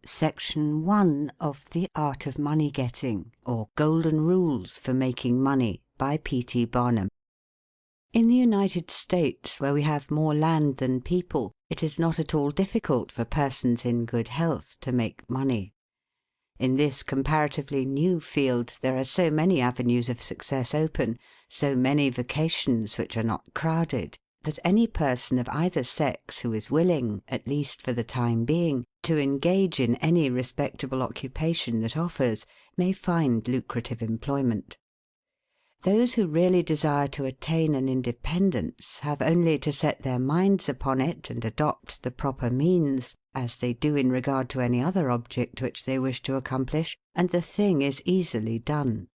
Section 1 of The Art of Money Getting, or Golden Rules for Making Money, by P.T. Barnum. In the United States, where we have more land than people, it is not at all difficult for persons in good health to make money. In this comparatively new field there are so many avenues of success open, so many vocations which are not crowded, that any person of either sex who is willing, at least for the time being, to engage in any respectable occupation that offers, may find lucrative employment. Those who really desire to attain an independence have only to set their minds upon it and adopt the proper means, as they do in regard to any other object which they wish to accomplish, and the thing is easily done.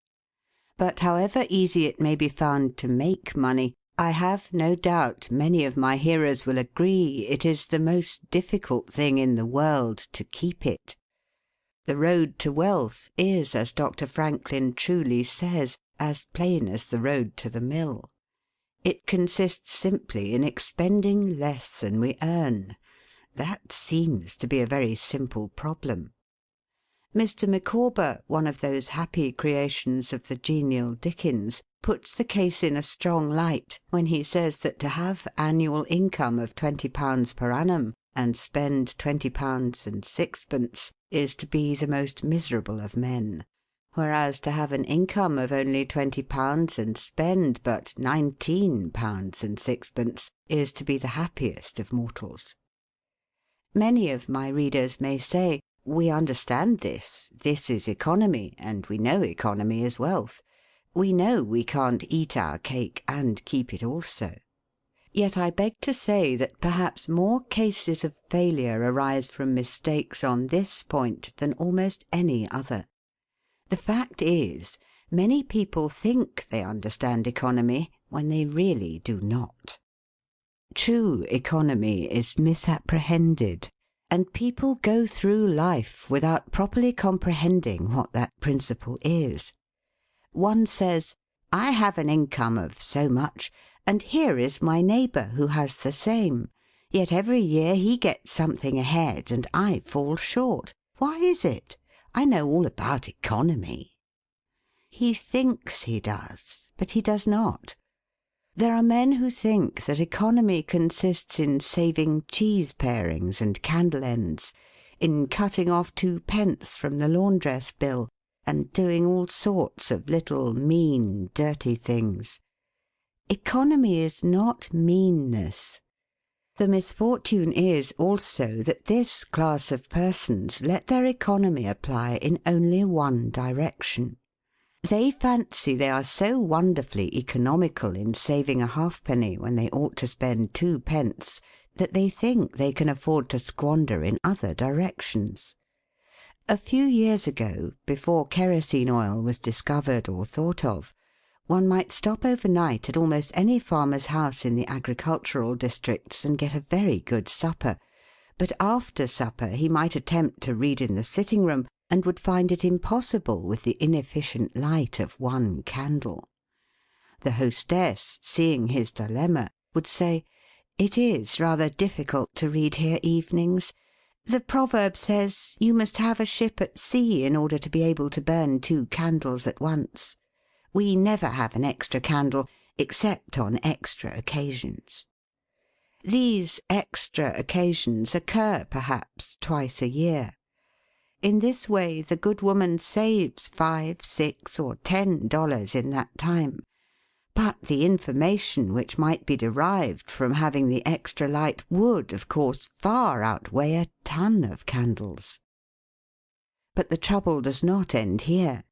But however easy it may be found to make money, I have no doubt many of my hearers will agree it is the most difficult thing in the world to keep it. The road to wealth is, as Dr. Franklin truly says, as plain as the road to the mill. It consists simply in expending less than we earn. That seems to be a very simple problem. Mr. Micawber, one of those happy creations of the genial Dickens, puts the case in a strong light when he says that to have annual income of £20 per annum and spend £20 6d is to be the most miserable of men, whereas to have an income of only £20 and spend but £19 6d is to be the happiest of mortals. Many of my readers may say, "We understand this. This is economy, and we know economy is wealth. We know we can't eat our cake and keep it also." Yet I beg to say that perhaps more cases of failure arise from mistakes on this point than almost any other. The fact is, many people think they understand economy when they really do not. True economy is misapprehended, and people go through life without properly comprehending what that principle is. One says, "I have an income of so much, and here is my neighbour who has the same. Yet every year he gets something ahead and I fall short. Why is it? I know all about economy." He thinks he does, but he does not. There are men who think that economy consists in saving cheese parings and candle ends, in cutting off 2d from the laundress bill, and doing all sorts of little mean, dirty things. Economy is not meanness. The misfortune is also that this class of persons let their economy apply in only one direction. They fancy they are so wonderfully economical in saving a halfpenny when they ought to spend 2d that they think they can afford to squander in other directions. A few years ago, before kerosene oil was discovered or thought of, one might stop overnight at almost any farmer's house in the agricultural districts and get a very good supper, but after supper he might attempt to read in the sitting-room and would find it impossible with the inefficient light of one candle. The hostess, seeing his dilemma, would say, "It is rather difficult to read here evenings. The proverb says, 'You must have a ship at sea in order to be able to burn 2 candles at once.' We never have an extra candle, except on extra occasions." These extra occasions occur, perhaps, twice a year. In this way the good woman saves $5, $6, or $10 in that time. But the information which might be derived from having the extra light would, of course, far outweigh a ton of candles. But the trouble does not end here.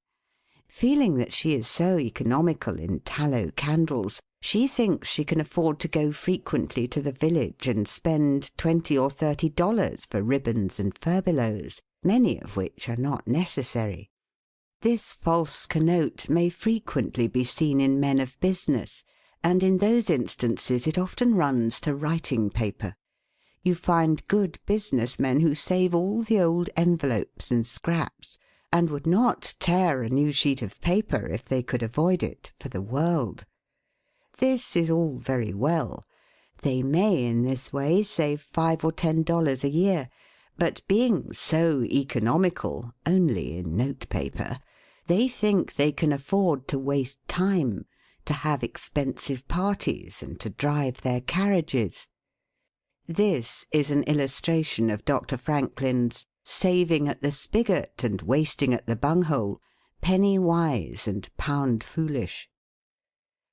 Feeling that she is so economical in tallow candles, she thinks she can afford to go frequently to the village and spend $20 or $30 for ribbons and furbelows, many of which are not necessary. This false connote may frequently be seen in men of business, and in those instances it often runs to writing paper. You find good business men who save all the old envelopes and scraps, and would not tear a new sheet of paper, if they could avoid it, for the world. This is all very well. They may in this way save $5 or $10 a year, But being so economical only in notepaper, they think they can afford to waste time, to have expensive parties, and to drive their carriages. This is an illustration of Dr. Franklin's saving at the spigot and wasting at the bunghole, penny wise and pound foolish.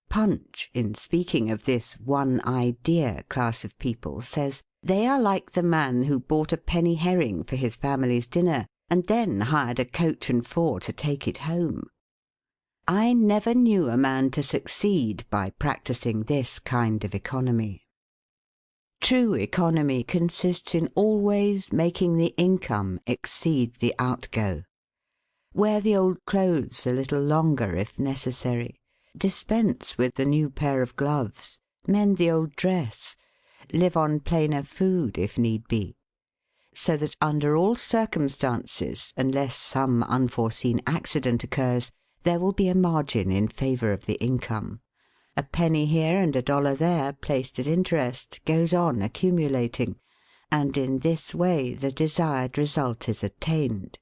Punch, in speaking of this one idea class of people, says they are like the man who bought a penny herring for his family's dinner and then hired a coach and four to take it home. I never knew a man to succeed by practising this kind of economy. True economy consists in always making the income exceed the outgo. Wear the old clothes a little longer if necessary. Dispense with the new pair of gloves. Mend the old dress. Live on plainer food if need be. So that under all circumstances, unless some unforeseen accident occurs, there will be a margin in favour of the income. A penny here and a dollar there, placed at interest, goes on accumulating, and in this way the desired result is attained.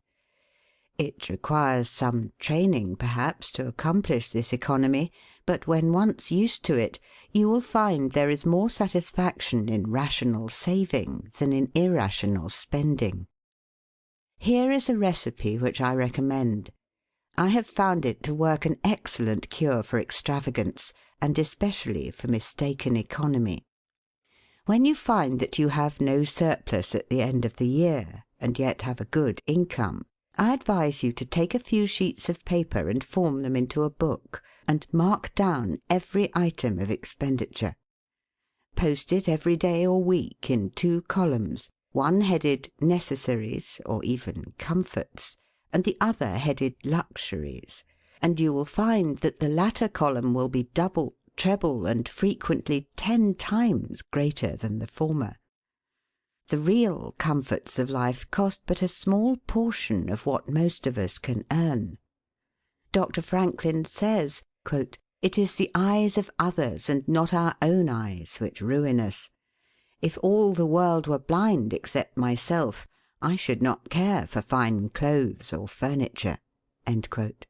It requires some training, perhaps, to accomplish this economy, but when once used to it, you will find there is more satisfaction in rational saving than in irrational spending. Here is a recipe which I recommend. I have found it to work an excellent cure for extravagance, and especially for mistaken economy. When you find that you have no surplus at the end of the year, and yet have a good income, I advise you to take a few sheets of paper and form them into a book, and mark down every item of expenditure. Post it every day or week in 2 columns, one headed Necessaries or even Comforts, and the other headed Luxuries, and you will find that the latter column will be double, treble, and frequently 10 times greater than the former. The real comforts of life cost but a small portion of what most of us can earn. Dr. Franklin says, quote, "It is the eyes of others and not our own eyes which ruin us. If all the world were blind except myself, I should not care for fine clothes or furniture." End quote.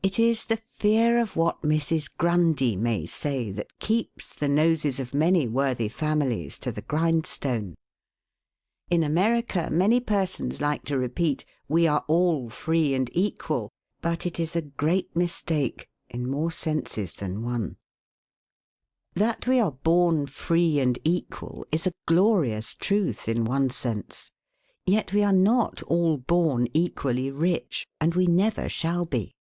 It is the fear of what Mrs. Grundy may say that keeps the noses of many worthy families to the grindstone. In America many persons like to repeat, "We are all free and equal," but it is a great mistake in more senses than one. That we are born free and equal is a glorious truth in one sense. Yet we are not all born equally rich, and we never shall be.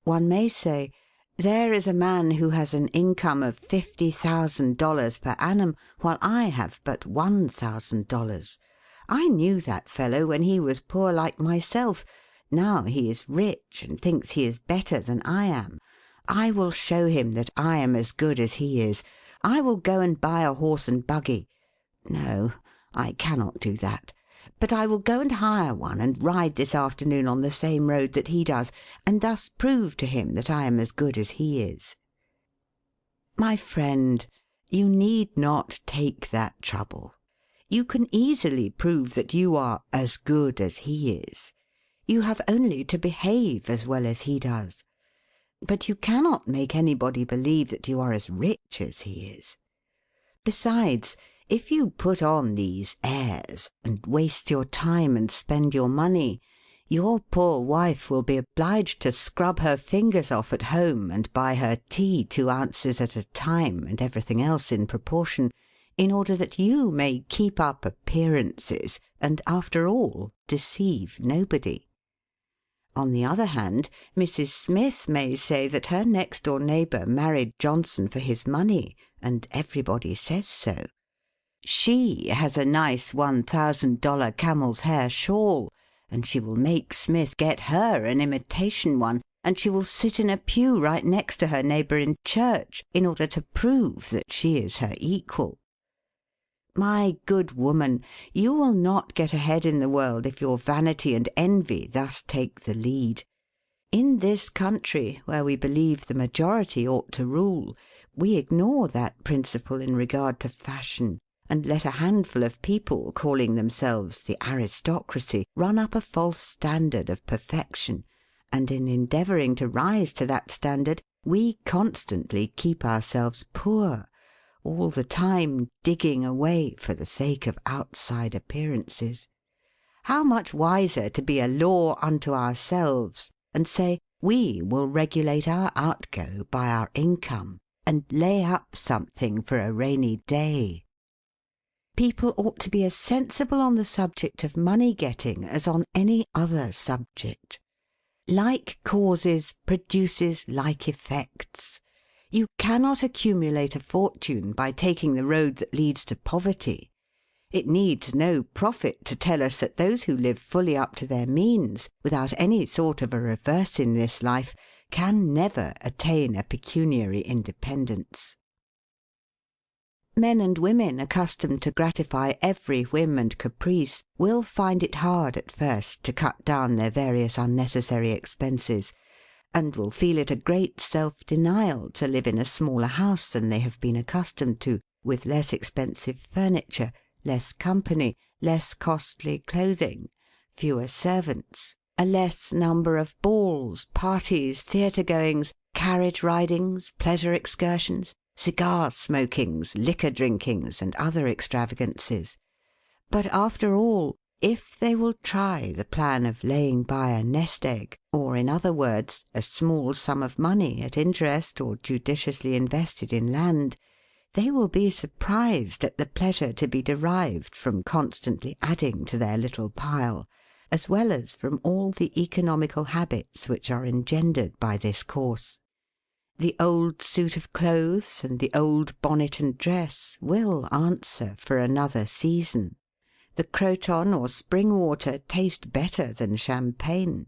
One may say, "There is a man who has an income of $50,000 per annum, while I have but $1,000. I knew that fellow when he was poor like myself. Now he is rich and thinks he is better than I am. I will show him that I am as good as he is. I will go and buy a horse and buggy. No, I cannot do that. But I will go and hire one and ride this afternoon on the same road that he does, and thus prove to him that I am as good as he is." My friend, you need not take that trouble. You can easily prove that you are as good as he is. You have only to behave as well as he does. But you cannot make anybody believe that you are as rich as he is. Besides, if you put on these airs, and waste your time and spend your money, your poor wife will be obliged to scrub her fingers off at home and buy her tea 2 ounces at a time, and everything else in proportion, in order that you may keep up appearances, and, after all, deceive nobody. On the other hand, Mrs. Smith may say that her next-door neighbour married Johnson for his money, and everybody says so. She has a nice $1,000 camel's hair shawl, and she will make Smith get her an imitation one, and she will sit in a pew right next to her neighbour in church in order to prove that she is her equal. My good woman, you will not get ahead in the world if your vanity and envy thus take the lead. In this country, where we believe the majority ought to rule, we ignore that principle in regard to fashion, and let a handful of people calling themselves the aristocracy run up a false standard of perfection, and in endeavouring to rise to that standard we constantly keep ourselves poor, all the time digging away for the sake of outside appearances. How much wiser to be a law unto ourselves and say we will regulate our outgo by our income and lay up something for a rainy day. People ought to be as sensible on the subject of money getting as on any other subject. Like causes produces like effects. You cannot accumulate a fortune by taking the road that leads to poverty. It needs no prophet to tell us that those who live fully up to their means, without any thought of a reverse in this life, can never attain a pecuniary independence. Men and women accustomed to gratify every whim and caprice will find it hard at first to cut down their various unnecessary expenses, and will feel it a great self-denial to live in a smaller house than they have been accustomed to, with less expensive furniture, less company, less costly clothing, fewer servants, a less number of balls, parties, theatre-goings, carriage-ridings, pleasure excursions, cigar-smokings, liquor-drinkings, and other extravagances. But after all, if they will try the plan of laying by a nest-egg, or, in other words, a small sum of money at interest or judiciously invested in land, they will be surprised at the pleasure to be derived from constantly adding to their little pile, as well as from all the economical habits which are engendered by this course. The old suit of clothes and the old bonnet and dress will answer for another season. The Croton or spring water taste better than champagne.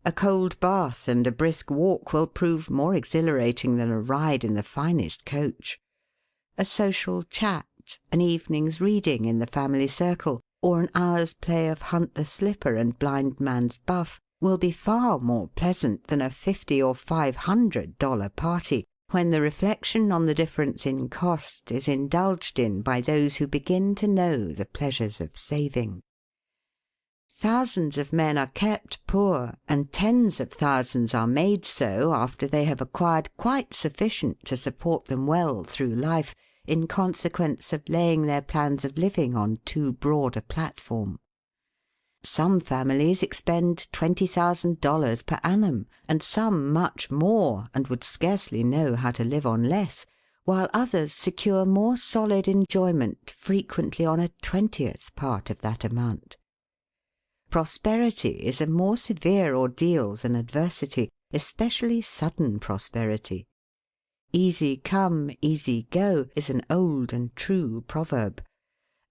A cold bath and a brisk walk will prove more exhilarating than a ride in the finest coach. A social chat, an evening's reading in the family circle, or an hour's play of hunt the slipper and blind man's buff will be far more pleasant than a $50 or $500 party, when the reflection on the difference in cost is indulged in by those who begin to know the pleasures of saving. Thousands of men are kept poor, and tens of thousands are made so after they have acquired quite sufficient to support them well through life, in consequence of laying their plans of living on too broad a platform. Some families expend $20,000 per annum, and some much more, and would scarcely know how to live on less, while others secure more solid enjoyment frequently on a 20th part of that amount. Prosperity is a more severe ordeal than adversity, especially sudden prosperity. Easy come, easy go is an old and true proverb.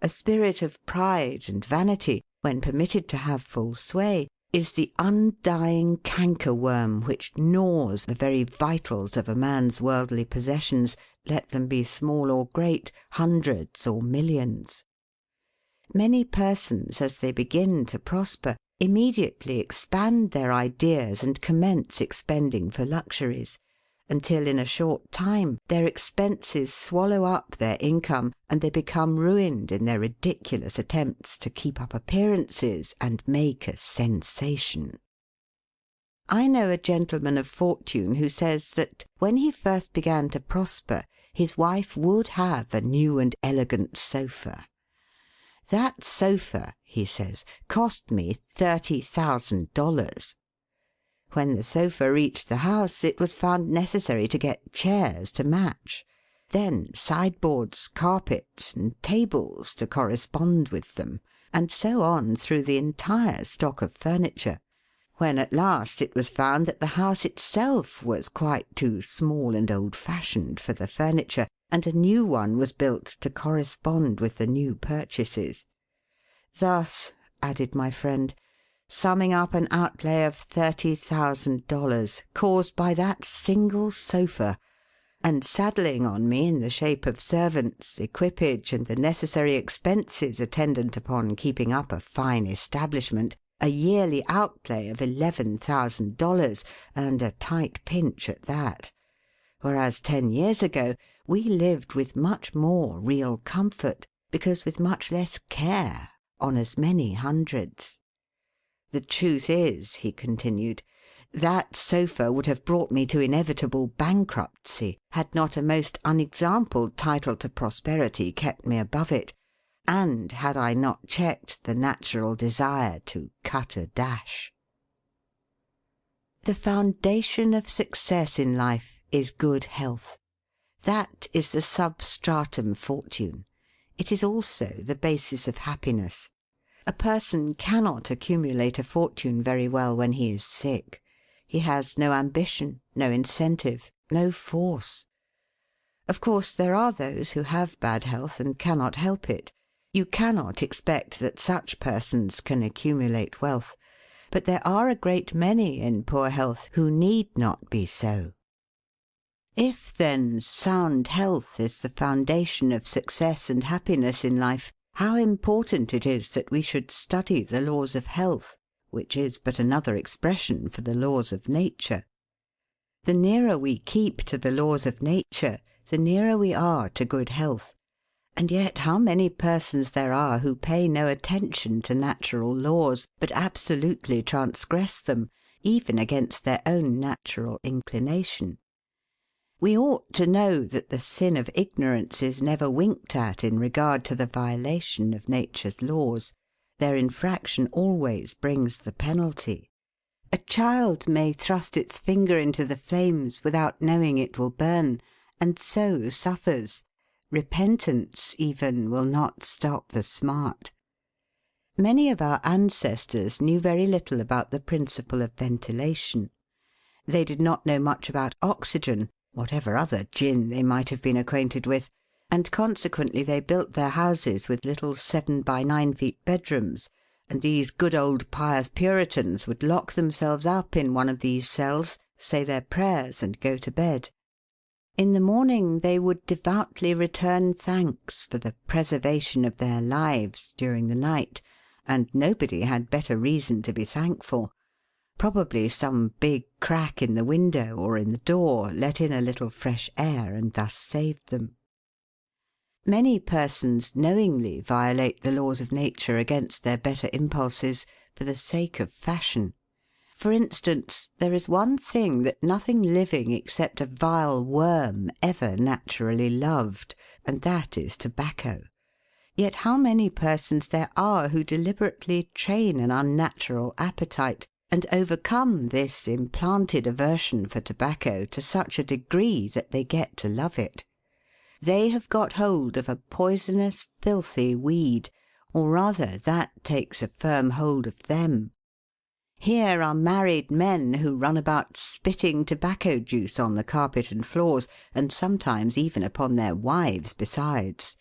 A spirit of pride and vanity, when permitted to have full sway, is the undying cankerworm which gnaws the very vitals of a man's worldly possessions, let them be small or great, hundreds or millions. Many persons, as they begin to prosper, immediately expand their ideas and commence expending for luxuries, until in a short time their expenses swallow up their income, and they become ruined in their ridiculous attempts to keep up appearances and make a sensation. I know a gentleman of fortune who says that, when he first began to prosper, his wife would have a new and elegant sofa. "That sofa," he says, "cost me $30,000. When the sofa reached the house, it was found necessary to get chairs to match, then sideboards, carpets, and tables to correspond with them, and so on through the entire stock of furniture, when at last it was found that the house itself was quite too small and old-fashioned for the furniture, and a new one was built to correspond with the new purchases. Thus," added my friend, "summing up an outlay of $30,000 caused by that single sofa, and saddling on me in the shape of servants, equipage, and the necessary expenses attendant upon keeping up a fine establishment, a yearly outlay of $11,000, and a tight pinch at that; whereas 10 years ago we lived with much more real comfort, because with much less care, on as many hundreds. The truth is," he continued, "that sofa would have brought me to inevitable bankruptcy had not a most unexampled title to prosperity kept me above it, and had I not checked the natural desire to cut a dash." The foundation of success in life is good health. That is the substratum fortune. It is also the basis of happiness. A person cannot accumulate a fortune very well when he is sick. He has no ambition, no incentive, no force. Of course, there are those who have bad health and cannot help it. You cannot expect that such persons can accumulate wealth. But there are a great many in poor health who need not be so. If, then, sound health is the foundation of success and happiness in life, how important it is that we should study the laws of health, which is but another expression for the laws of nature. The nearer we keep to the laws of nature, the nearer we are to good health. And yet how many persons there are who pay no attention to natural laws, but absolutely transgress them, even against their own natural inclination. We ought to know that the sin of ignorance is never winked at in regard to the violation of nature's laws. Their infraction always brings the penalty. A child may thrust its finger into the flames without knowing it will burn, and so suffers. Repentance, even, will not stop the smart. Many of our ancestors knew very little about the principle of ventilation. They did not know much about oxygen, whatever other gin they might have been acquainted with, and consequently they built their houses with little 7 by 9 feet bedrooms, and these good old pious Puritans would lock themselves up in one of these cells, say their prayers, and go to bed. In the morning they would devoutly return thanks for the preservation of their lives during the night, and nobody had better reason to be thankful. Probably some big crack in the window or in the door let in a little fresh air and thus saved them. Many persons knowingly violate the laws of nature against their better impulses for the sake of fashion. For instance, there is one thing that nothing living except a vile worm ever naturally loved, and that is tobacco. Yet how many persons there are who deliberately train an unnatural appetite, and overcome this implanted aversion for tobacco to such a degree that they get to love it. They have got hold of a poisonous, filthy weed, or rather that takes a firm hold of them. Here are married men who run about spitting tobacco juice on the carpet and floors, and sometimes even upon their wives besides.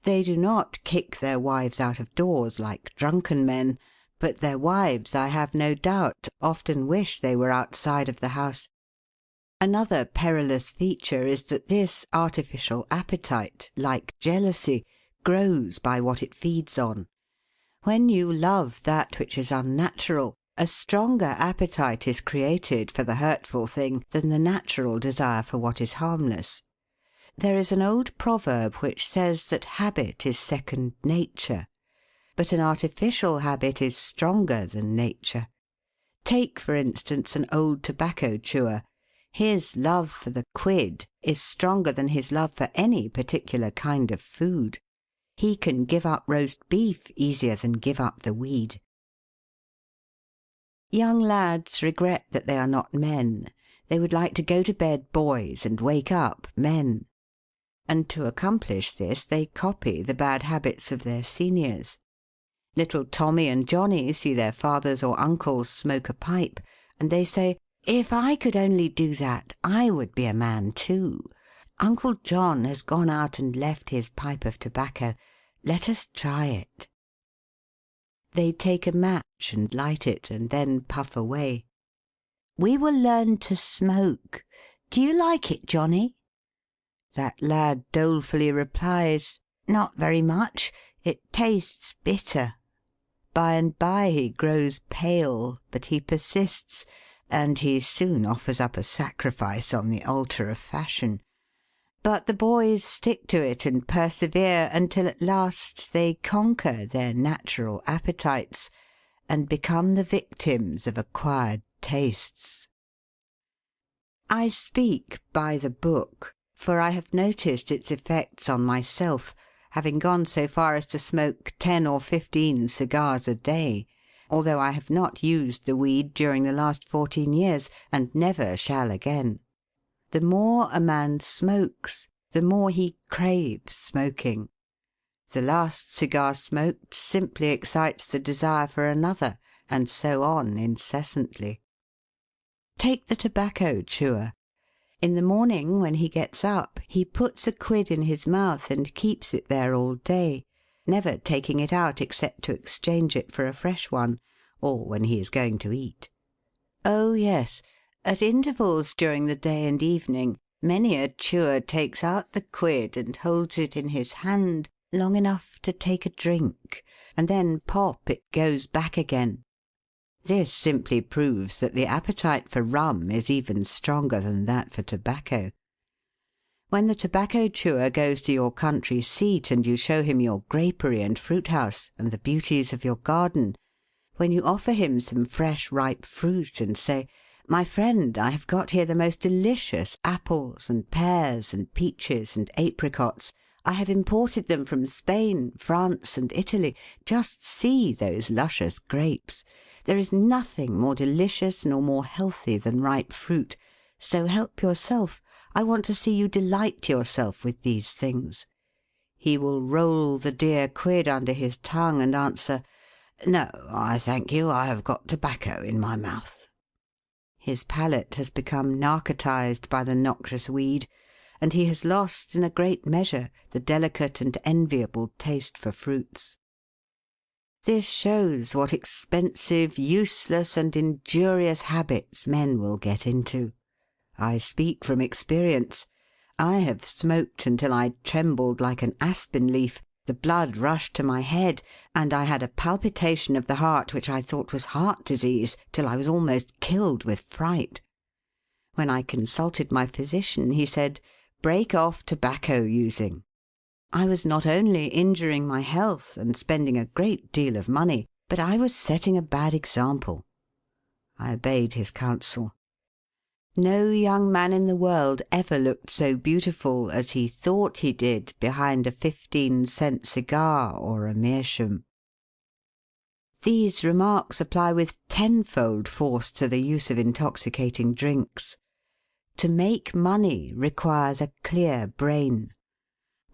They do not kick their wives out of doors like drunken men, but their wives, I have no doubt, often wish they were outside of the house. Another perilous feature is that this artificial appetite, like jealousy, grows by what it feeds on. When you love that which is unnatural, a stronger appetite is created for the hurtful thing than the natural desire for what is harmless. There is an old proverb which says that habit is second nature. But an artificial habit is stronger than nature. Take, for instance, an old tobacco chewer. His love for the quid is stronger than his love for any particular kind of food. He can give up roast beef easier than give up the weed. Young lads regret that they are not men. They would like to go to bed boys and wake up men. And to accomplish this they copy the bad habits of their seniors. Little Tommy and Johnny see their fathers or uncles smoke a pipe, and they say, "If I could only do that, I would be a man too. Uncle John has gone out and left his pipe of tobacco. Let us try it." They take a match and light it, and then puff away. "We will learn to smoke. Do you like it, Johnny?" That lad dolefully replies, "Not very much. It tastes bitter." By and by he grows pale, but he persists, and he soon offers up a sacrifice on the altar of fashion. But the boys stick to it and persevere until at last they conquer their natural appetites and become the victims of acquired tastes. I speak by the book, for I have noticed its effects on myself, having gone so far as to smoke 10 or 15 cigars a day, although I have not used the weed during the last 14 years, and never shall again. The more a man smokes, the more he craves smoking. The last cigar smoked simply excites the desire for another, and so on incessantly. Take the tobacco chewer. In the morning, when he gets up, he puts a quid in his mouth and keeps it there all day, never taking it out except to exchange it for a fresh one, or when he is going to eat. Oh yes, at intervals during the day and evening, many a chewer takes out the quid and holds it in his hand long enough to take a drink, and then pop it goes back again. This simply proves that the appetite for rum is even stronger than that for tobacco. When the tobacco chewer goes to your country seat and you show him your grapery and fruit house and the beauties of your garden, when you offer him some fresh ripe fruit and say, "My friend, I have got here the most delicious apples and pears and peaches and apricots. I have imported them from Spain, France, and Italy. Just see those luscious grapes. There is nothing more delicious nor more healthy than ripe fruit. So help yourself. I want to see you delight yourself with these things." He will roll the dear quid under his tongue and answer, "No, I thank you, I have got tobacco in my mouth." His palate has become narcotized by the noxious weed, and he has lost in a great measure the delicate and enviable taste for fruits. This shows what expensive, useless, and injurious habits men will get into. I speak from experience. I have smoked until I trembled like an aspen leaf, the blood rushed to my head, and I had a palpitation of the heart which I thought was heart disease, till I was almost killed with fright. When I consulted my physician, he said, "Break off tobacco using." I was not only injuring my health and spending a great deal of money, but I was setting a bad example. I obeyed his counsel. No young man in the world ever looked so beautiful as he thought he did behind a 15-cent cigar or a meerschaum. These remarks apply with tenfold force to the use of intoxicating drinks. To make money requires a clear brain.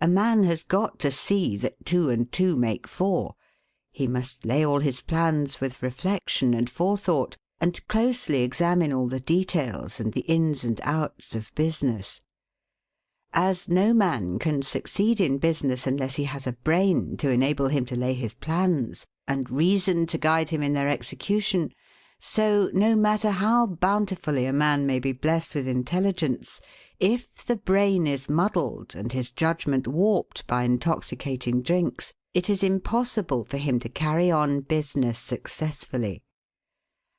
A man has got to see that 2 and 2 make 4. He must lay all his plans with reflection and forethought, and closely examine all the details and the ins and outs of business. As no man can succeed in business unless he has a brain to enable him to lay his plans, and reason to guide him in their execution, so no matter how bountifully a man may be blessed with intelligence, if the brain is muddled and his judgment warped by intoxicating drinks, it is impossible for him to carry on business successfully.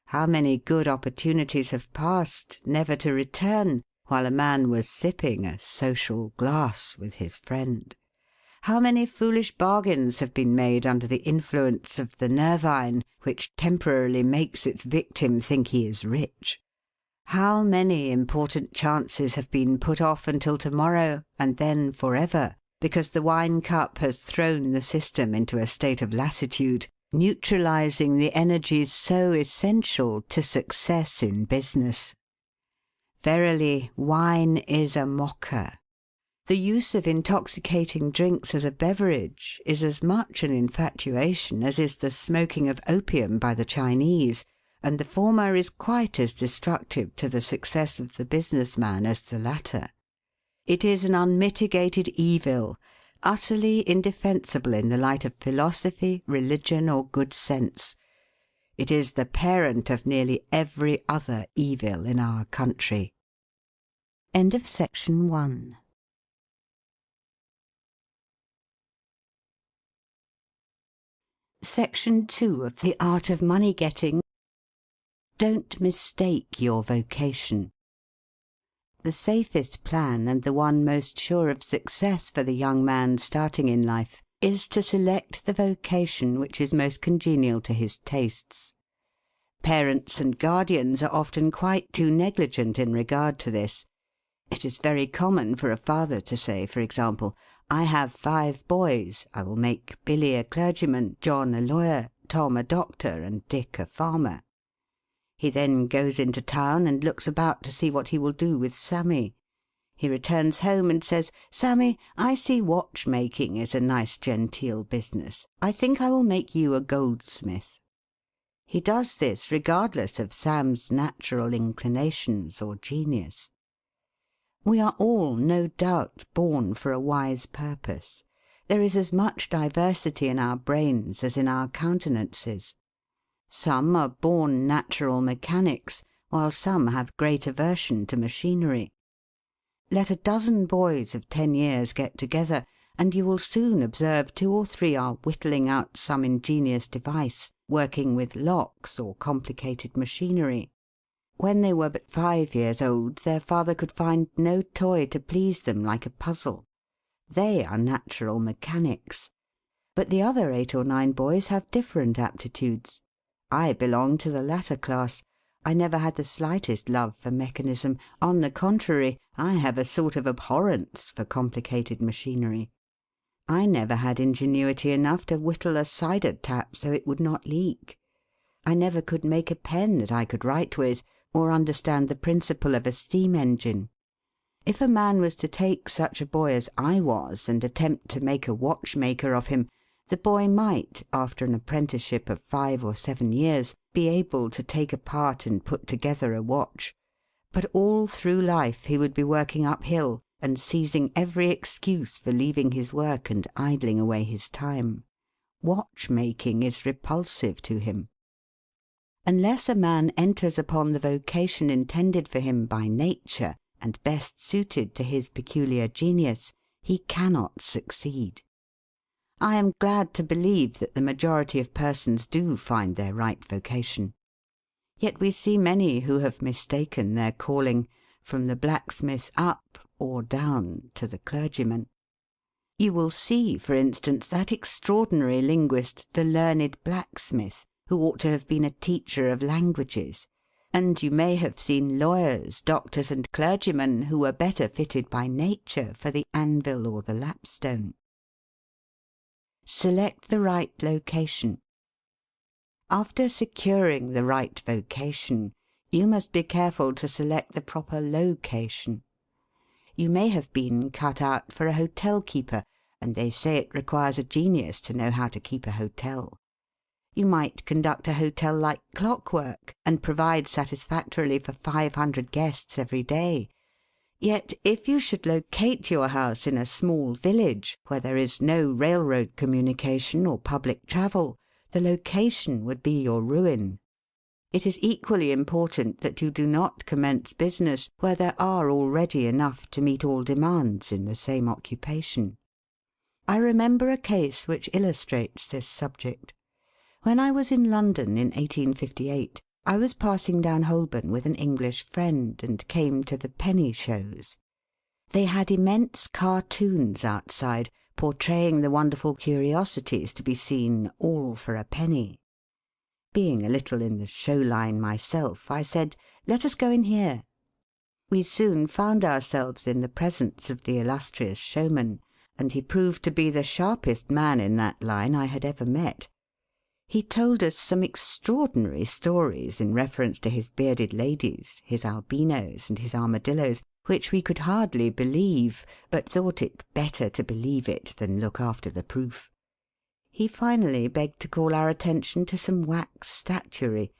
How many good opportunities have passed, never to return, while a man was sipping a social glass with his friend? How many foolish bargains have been made under the influence of the nervine, which temporarily makes its victim think he is rich? How many important chances have been put off until to-morrow, and then for ever, because the wine cup has thrown the system into a state of lassitude, neutralizing the energies so essential to success in business? Verily, wine is a mocker. The use of intoxicating drinks as a beverage is as much an infatuation as is the smoking of opium by the Chinese, and the former is quite as destructive to the success of the business man as the latter. It is an unmitigated evil, utterly indefensible in the light of philosophy, religion, or good sense. It is the parent of nearly every other evil in our country. End of section 1. Section 2 of The Art of Money Getting. Don't mistake your vocation. the safest plan and the one most sure of success for the young man starting in life is to select the vocation which is most congenial to his tastes. Parents and guardians are often quite too negligent in regard to this. It is very common for a father to say, for example, "I have 5 boys. I will make Billy a clergyman, John a lawyer, Tom a doctor, and Dick a farmer." He then goes into town and looks about to see what he will do with Sammy. He returns home and says, "Sammy, I see watchmaking is a nice genteel business. I think I will make you a goldsmith." He does this regardless of Sam's natural inclinations or genius. We are all, no doubt, born for a wise purpose. There is as much diversity in our brains as in our countenances. Some are born natural mechanics, while some have great aversion to machinery. Let a dozen boys of 10 years get together, and you will soon observe 2 or 3 are whittling out some ingenious device, working with locks or complicated machinery. When they were but 5 years old, their father could find no toy to please them like a puzzle. They are natural mechanics. But the other 8 or 9 boys have different aptitudes. I belong to the latter class. I never had the slightest love for mechanism. On the contrary, I have a sort of abhorrence for complicated machinery. I never had ingenuity enough to whittle a cider tap so it would not leak. I never could make a pen that I could write with, or understand the principle of a steam engine. If a man was to take such a boy as I was and attempt to make a watchmaker of him, the boy might, after an apprenticeship of 5 or 7 years, be able to take apart and put together a watch. But all through life he would be working uphill and seizing every excuse for leaving his work and idling away his time. Watchmaking is repulsive to him. Unless a man enters upon the vocation intended for him by nature and best suited to his peculiar genius, he cannot succeed. I am glad to believe that the majority of persons do find their right vocation. Yet we see many who have mistaken their calling, from the blacksmith up or down to the clergyman. You will see, for instance, that extraordinary linguist, the learned blacksmith, who ought to have been a teacher of languages, and you may have seen lawyers, doctors, and clergymen who were better fitted by nature for the anvil or the lapstone. Select the right location. After securing the right vocation, you must be careful to select the proper location. You may have been cut out for a hotel keeper, and they say it requires a genius to know how to keep a hotel. You might conduct a hotel like clockwork, and provide satisfactorily for 500 guests every day. Yet if you should locate your house in a small village, where there is no railroad communication or public travel, the location would be your ruin. It is equally important that you do not commence business where there are already enough to meet all demands in the same occupation. I remember a case which illustrates this subject. When I was in London in 1858, I was passing down Holborn with an English friend, and came to the penny shows. They had immense cartoons outside, portraying the wonderful curiosities to be seen, all for a penny. Being a little in the show line myself, I said, "Let us go in here." We soon found ourselves in the presence of the illustrious showman, and he proved to be the sharpest man in that line I had ever met. He told us some extraordinary stories in reference to his bearded ladies, his albinos, and his armadillos, which we could hardly believe, but thought it better to believe it than look after the proof. He finally begged to call our attention to some wax statuary,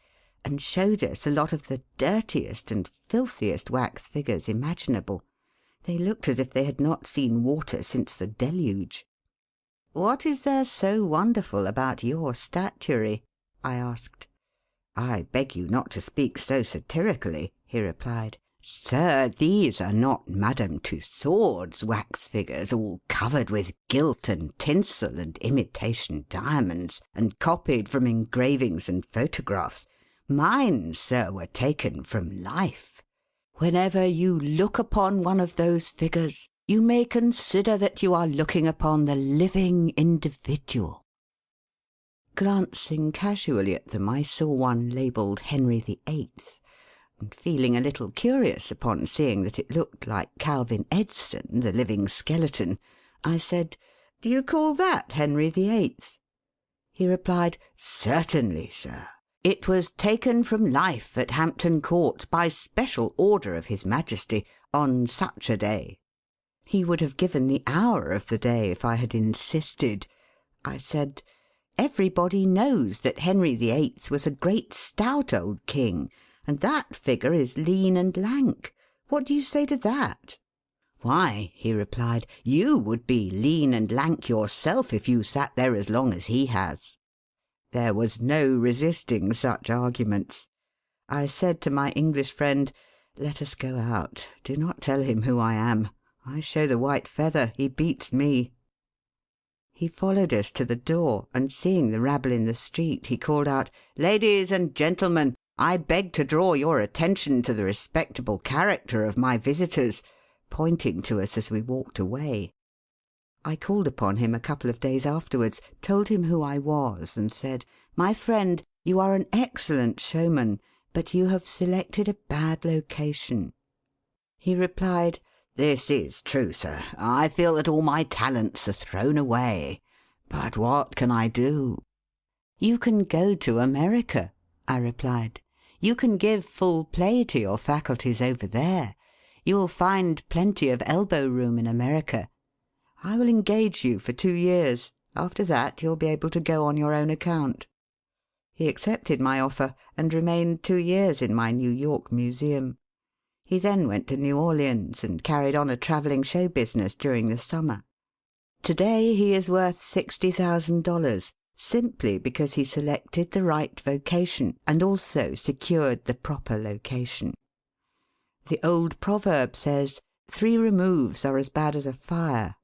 and showed us a lot of the dirtiest and filthiest wax figures imaginable. They looked as if they had not seen water since the deluge. "What is there so wonderful about your statuary?" I asked. "I beg you not to speak so satirically," he replied. "Sir, these are not Madame Tussaud's wax figures, all covered with gilt and tinsel and imitation diamonds, and copied from engravings and photographs. Mine, sir, were taken from life. Whenever you look upon one of those figures, you may consider that you are looking upon the living individual." Glancing casually at them, I saw one labelled Henry VIII, and feeling a little curious upon seeing that it looked like Calvin Edson, the living skeleton, I said, "Do you call that Henry VIII?" He replied, "Certainly, sir. It was taken from life at Hampton Court by special order of His Majesty on such a day." He would have given the hour of the day if I had insisted. I said, "Everybody knows that Henry VIII was a great stout old king, and that figure is lean and lank. What do you say to that?" "Why," he replied, "you would be lean and lank yourself if you sat there as long as he has." There was no resisting such arguments. I said to my English friend, "Let us go out. Do not tell him who I am. I show the white feather. He beats me." He followed us to the door, and seeing the rabble in the street, he called out, "Ladies and gentlemen, I beg to draw your attention to the respectable character of my visitors," pointing to us as we walked away. I called upon him a couple of days afterwards, told him who I was, and said, "My friend, you are an excellent showman, but you have selected a bad location." He replied, "This is true, sir. I feel that all my talents are thrown away. But what can I do?" "You can go to America," I replied. "You can give full play to your faculties over there. You will find plenty of elbow room in America. I will engage you for 2 years. After that you'll be able to go on your own account." He accepted my offer, and remained 2 years in my New York museum. He then went to New Orleans, and carried on a travelling show business during the summer. To-day he is worth $60,000, simply because he selected the right vocation and also secured the proper location. The old proverb says, "3 removes are as bad as a fire."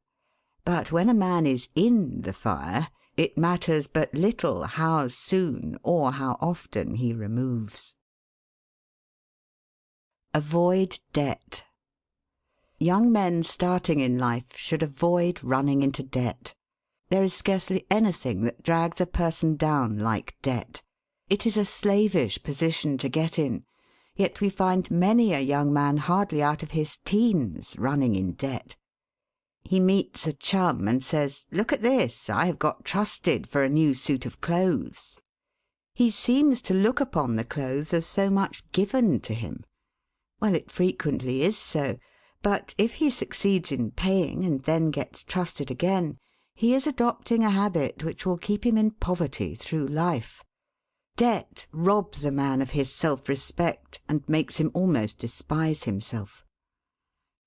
But when a man is in the fire, it matters but little how soon or how often he removes. Avoid debt. Young men starting in life should avoid running into debt. There is scarcely anything that drags a person down like debt. It is a slavish position to get in, yet we find many a young man hardly out of his teens running in debt. He meets a chum and says, "Look at this, I have got trusted for a new suit of clothes." He seems to look upon the clothes as so much given to him. Well, it frequently is so, but if he succeeds in paying and then gets trusted again, he is adopting a habit which will keep him in poverty through life. Debt robs a man of his self-respect and makes him almost despise himself.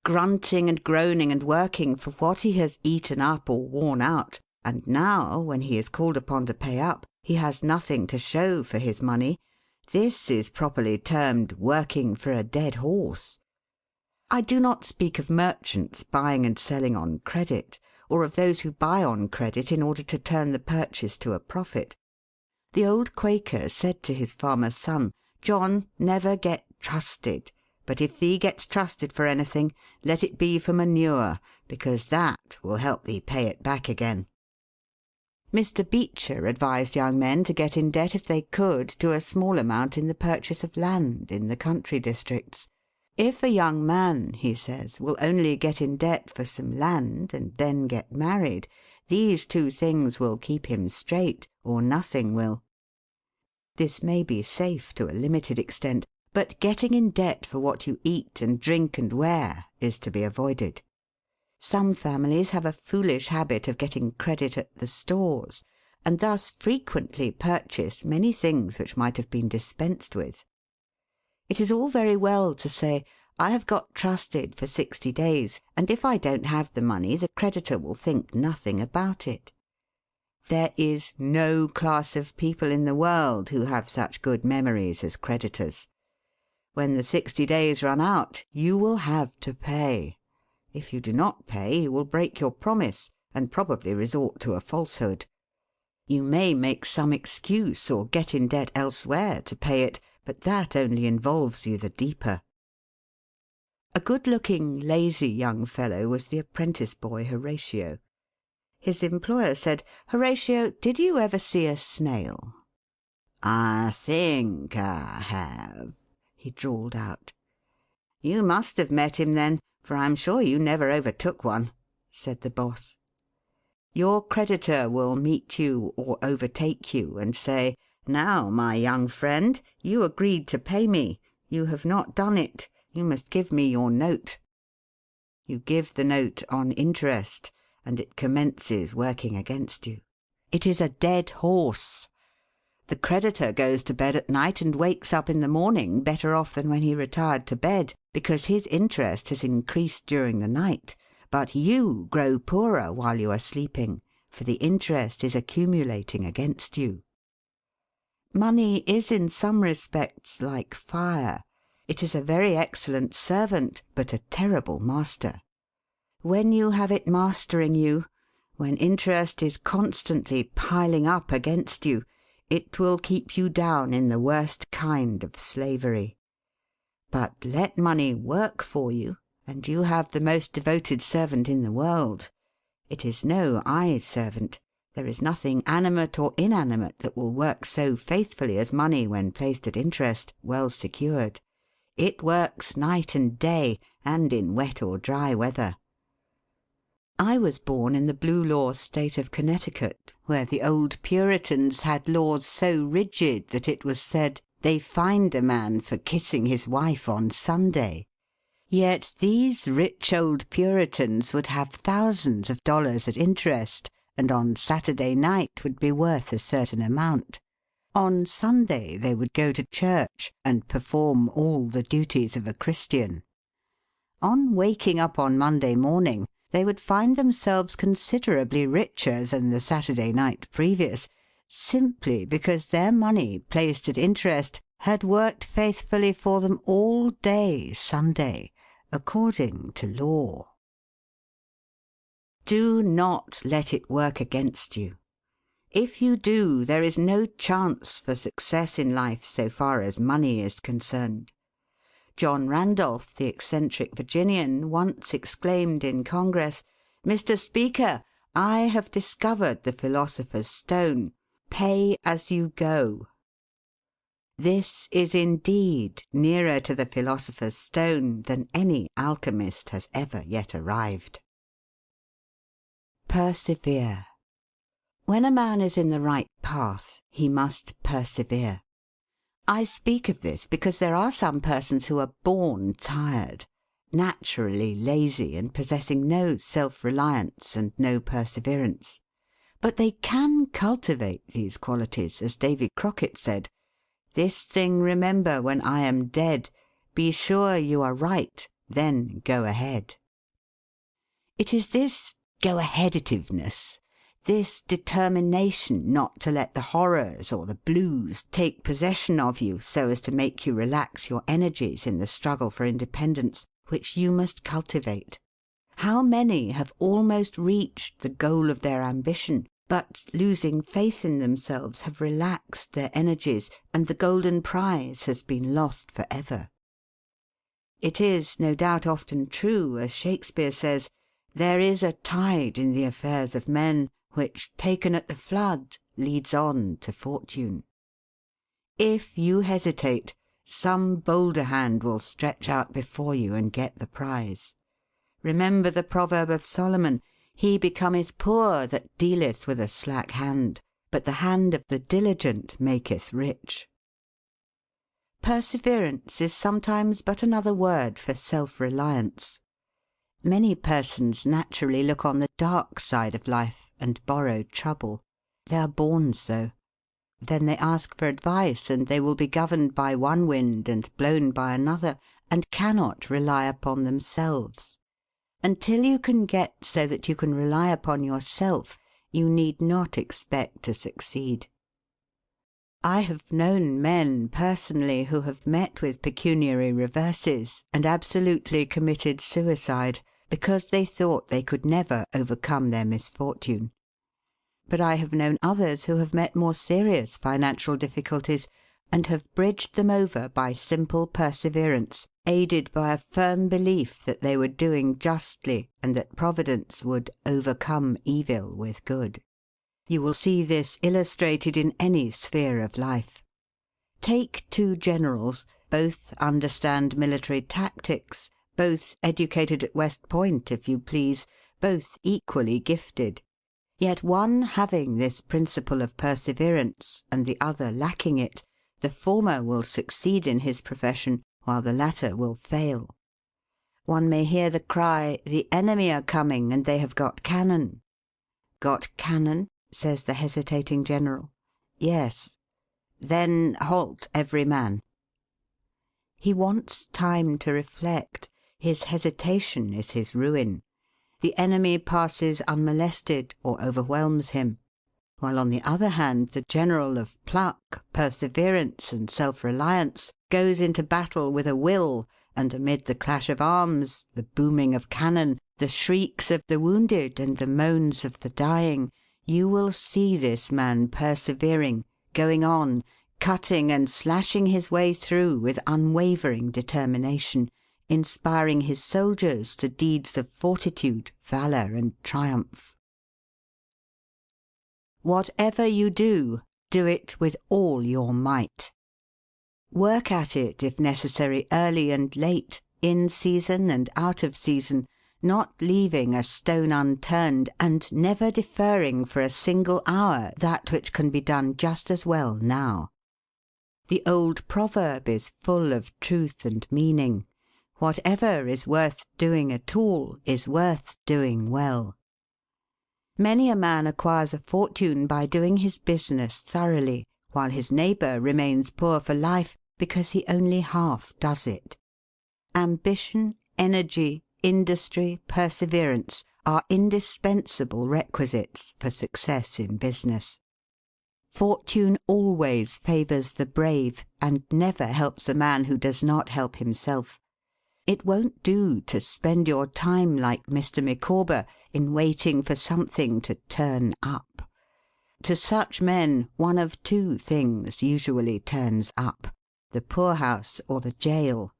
Grunting and groaning and working for what he has eaten up or worn out, and now, when he is called upon to pay up, he has nothing to show for his money, this is properly termed working for a dead horse. I do not speak of merchants buying and selling on credit, or of those who buy on credit in order to turn the purchase to a profit. The old Quaker said to his farmer son, "John, never get trusted, but if thee gets trusted for anything, let it be for manure, because that will help thee pay it back again." Mr. Beecher advised young men to get in debt if they could to a small amount in the purchase of land in the country districts. If a young man, he says, will only get in debt for some land and then get married, these 2 things will keep him straight, or nothing will. This may be safe to a limited extent, but getting in debt for what you eat and drink and wear is to be avoided. Some families have a foolish habit of getting credit at the stores, and thus frequently purchase many things which might have been dispensed with. It is all very well to say, "I have got trusted for 60 days, and if I don't have the money the creditor will think nothing about it." There is no class of people in the world who have such good memories as creditors. When the 60 days run out, you will have to pay. If you do not pay, you will break your promise, and probably resort to a falsehood. You may make some excuse or get in debt elsewhere to pay it, but that only involves you the deeper. A good-looking, lazy young fellow was the apprentice boy Horatio. His employer said, "Horatio, did you ever see a snail?" "I think I have," he drawled out. "You must have met him then, for I'm sure you never overtook one," said the boss. Your creditor will meet you or overtake you and say, "Now, my young friend, you agreed to pay me. You have not done it. You must give me your note." You give the note on interest, and it commences working against you. It is a dead horse. The creditor goes to bed at night and wakes up in the morning better off than when he retired to bed, because his interest has increased during the night, but you grow poorer while you are sleeping, for the interest is accumulating against you. Money is in some respects like fire. It is a very excellent servant, but a terrible master. When you have it mastering you, when interest is constantly piling up against you, it will keep you down in the worst kind of slavery. But let money work for you, and you have the most devoted servant in the world. It is no eye servant. There is nothing animate or inanimate that will work so faithfully as money when placed at interest, well secured. It works night and day, and in wet or dry weather. I was born in the Blue Law State of Connecticut, where the old Puritans had laws so rigid that it was said they fined a man for kissing his wife on Sunday. Yet these rich old Puritans would have thousands of dollars at interest, and on Saturday night would be worth a certain amount. On Sunday they would go to church and perform all the duties of a Christian. On waking up on Monday morning, they would find themselves considerably richer than the Saturday night previous, simply because their money placed at interest had worked faithfully for them all day Sunday, according to law. Do not let it work against you. If you do, there is no chance for success in life so far as money is concerned. John Randolph, the eccentric Virginian, once exclaimed in Congress, "Mr. Speaker, I have discovered the philosopher's stone. Pay as you go." This is indeed nearer to the philosopher's stone than any alchemist has ever yet arrived. Persevere. When a man is in the right path, he must persevere. I speak of this because there are some persons who are born tired, naturally lazy, and possessing no self-reliance and no perseverance. But they can cultivate these qualities, as Davy Crockett said, "This thing remember when I am dead, be sure you are right, then go ahead." It is this go-aheaditiveness, this determination not to let the horrors or the blues take possession of you so as to make you relax your energies in the struggle for independence, which you must cultivate. How many have almost reached the goal of their ambition, but, losing faith in themselves, have relaxed their energies, and the golden prize has been lost for ever. It is, no doubt, often true, as Shakespeare says, "There is a tide in the affairs of men, which, taken at the flood, leads on to fortune." If you hesitate, some bolder hand will stretch out before you and get the prize. Remember the proverb of Solomon, "He becometh poor that dealeth with a slack hand, but the hand of the diligent maketh rich." Perseverance is sometimes but another word for self-reliance. Many persons naturally look on the dark side of life and borrow trouble. They are born so. Then they ask for advice, and they will be governed by one wind and blown by another, and cannot rely upon themselves. Until you can get so that you can rely upon yourself, you need not expect to succeed. I have known men personally who have met with pecuniary reverses and absolutely committed suicide, because they thought they could never overcome their misfortune. But I have known others who have met more serious financial difficulties, and have bridged them over by simple perseverance, aided by a firm belief that they were doing justly and that Providence would overcome evil with good. You will see this illustrated in any sphere of life. Take two generals, both understand military tactics, both educated at West Point, if you please, both equally gifted. Yet one having this principle of perseverance, and the other lacking it, the former will succeed in his profession, while the latter will fail. One may hear the cry, "The enemy are coming, and they have got cannon." "Got cannon?" says the hesitating general. "Yes." "Then halt every man." He wants time to reflect. His hesitation is his ruin. The enemy passes unmolested or overwhelms him, while on the other hand the general of pluck, perseverance, and self-reliance goes into battle with a will, and amid the clash of arms, the booming of cannon, the shrieks of the wounded, and the moans of the dying, you will see this man persevering, going on, cutting and slashing his way through with unwavering determination, inspiring his soldiers to deeds of fortitude, valour, and triumph. Whatever you do, do it with all your might. Work at it, if necessary, early and late, in season and out of season, not leaving a stone unturned, and never deferring for a single hour that which can be done just as well now. The old proverb is full of truth and meaning. Whatever is worth doing at all is worth doing well. Many a man acquires a fortune by doing his business thoroughly, while his neighbour remains poor for life because he only half does it. Ambition, energy, industry, perseverance are indispensable requisites for success in business. Fortune always favours the brave, and never helps a man who does not help himself. It won't do to spend your time like Mr. Micawber in waiting for something to turn up. To such men one of two things usually turns up: the poorhouse or the jail.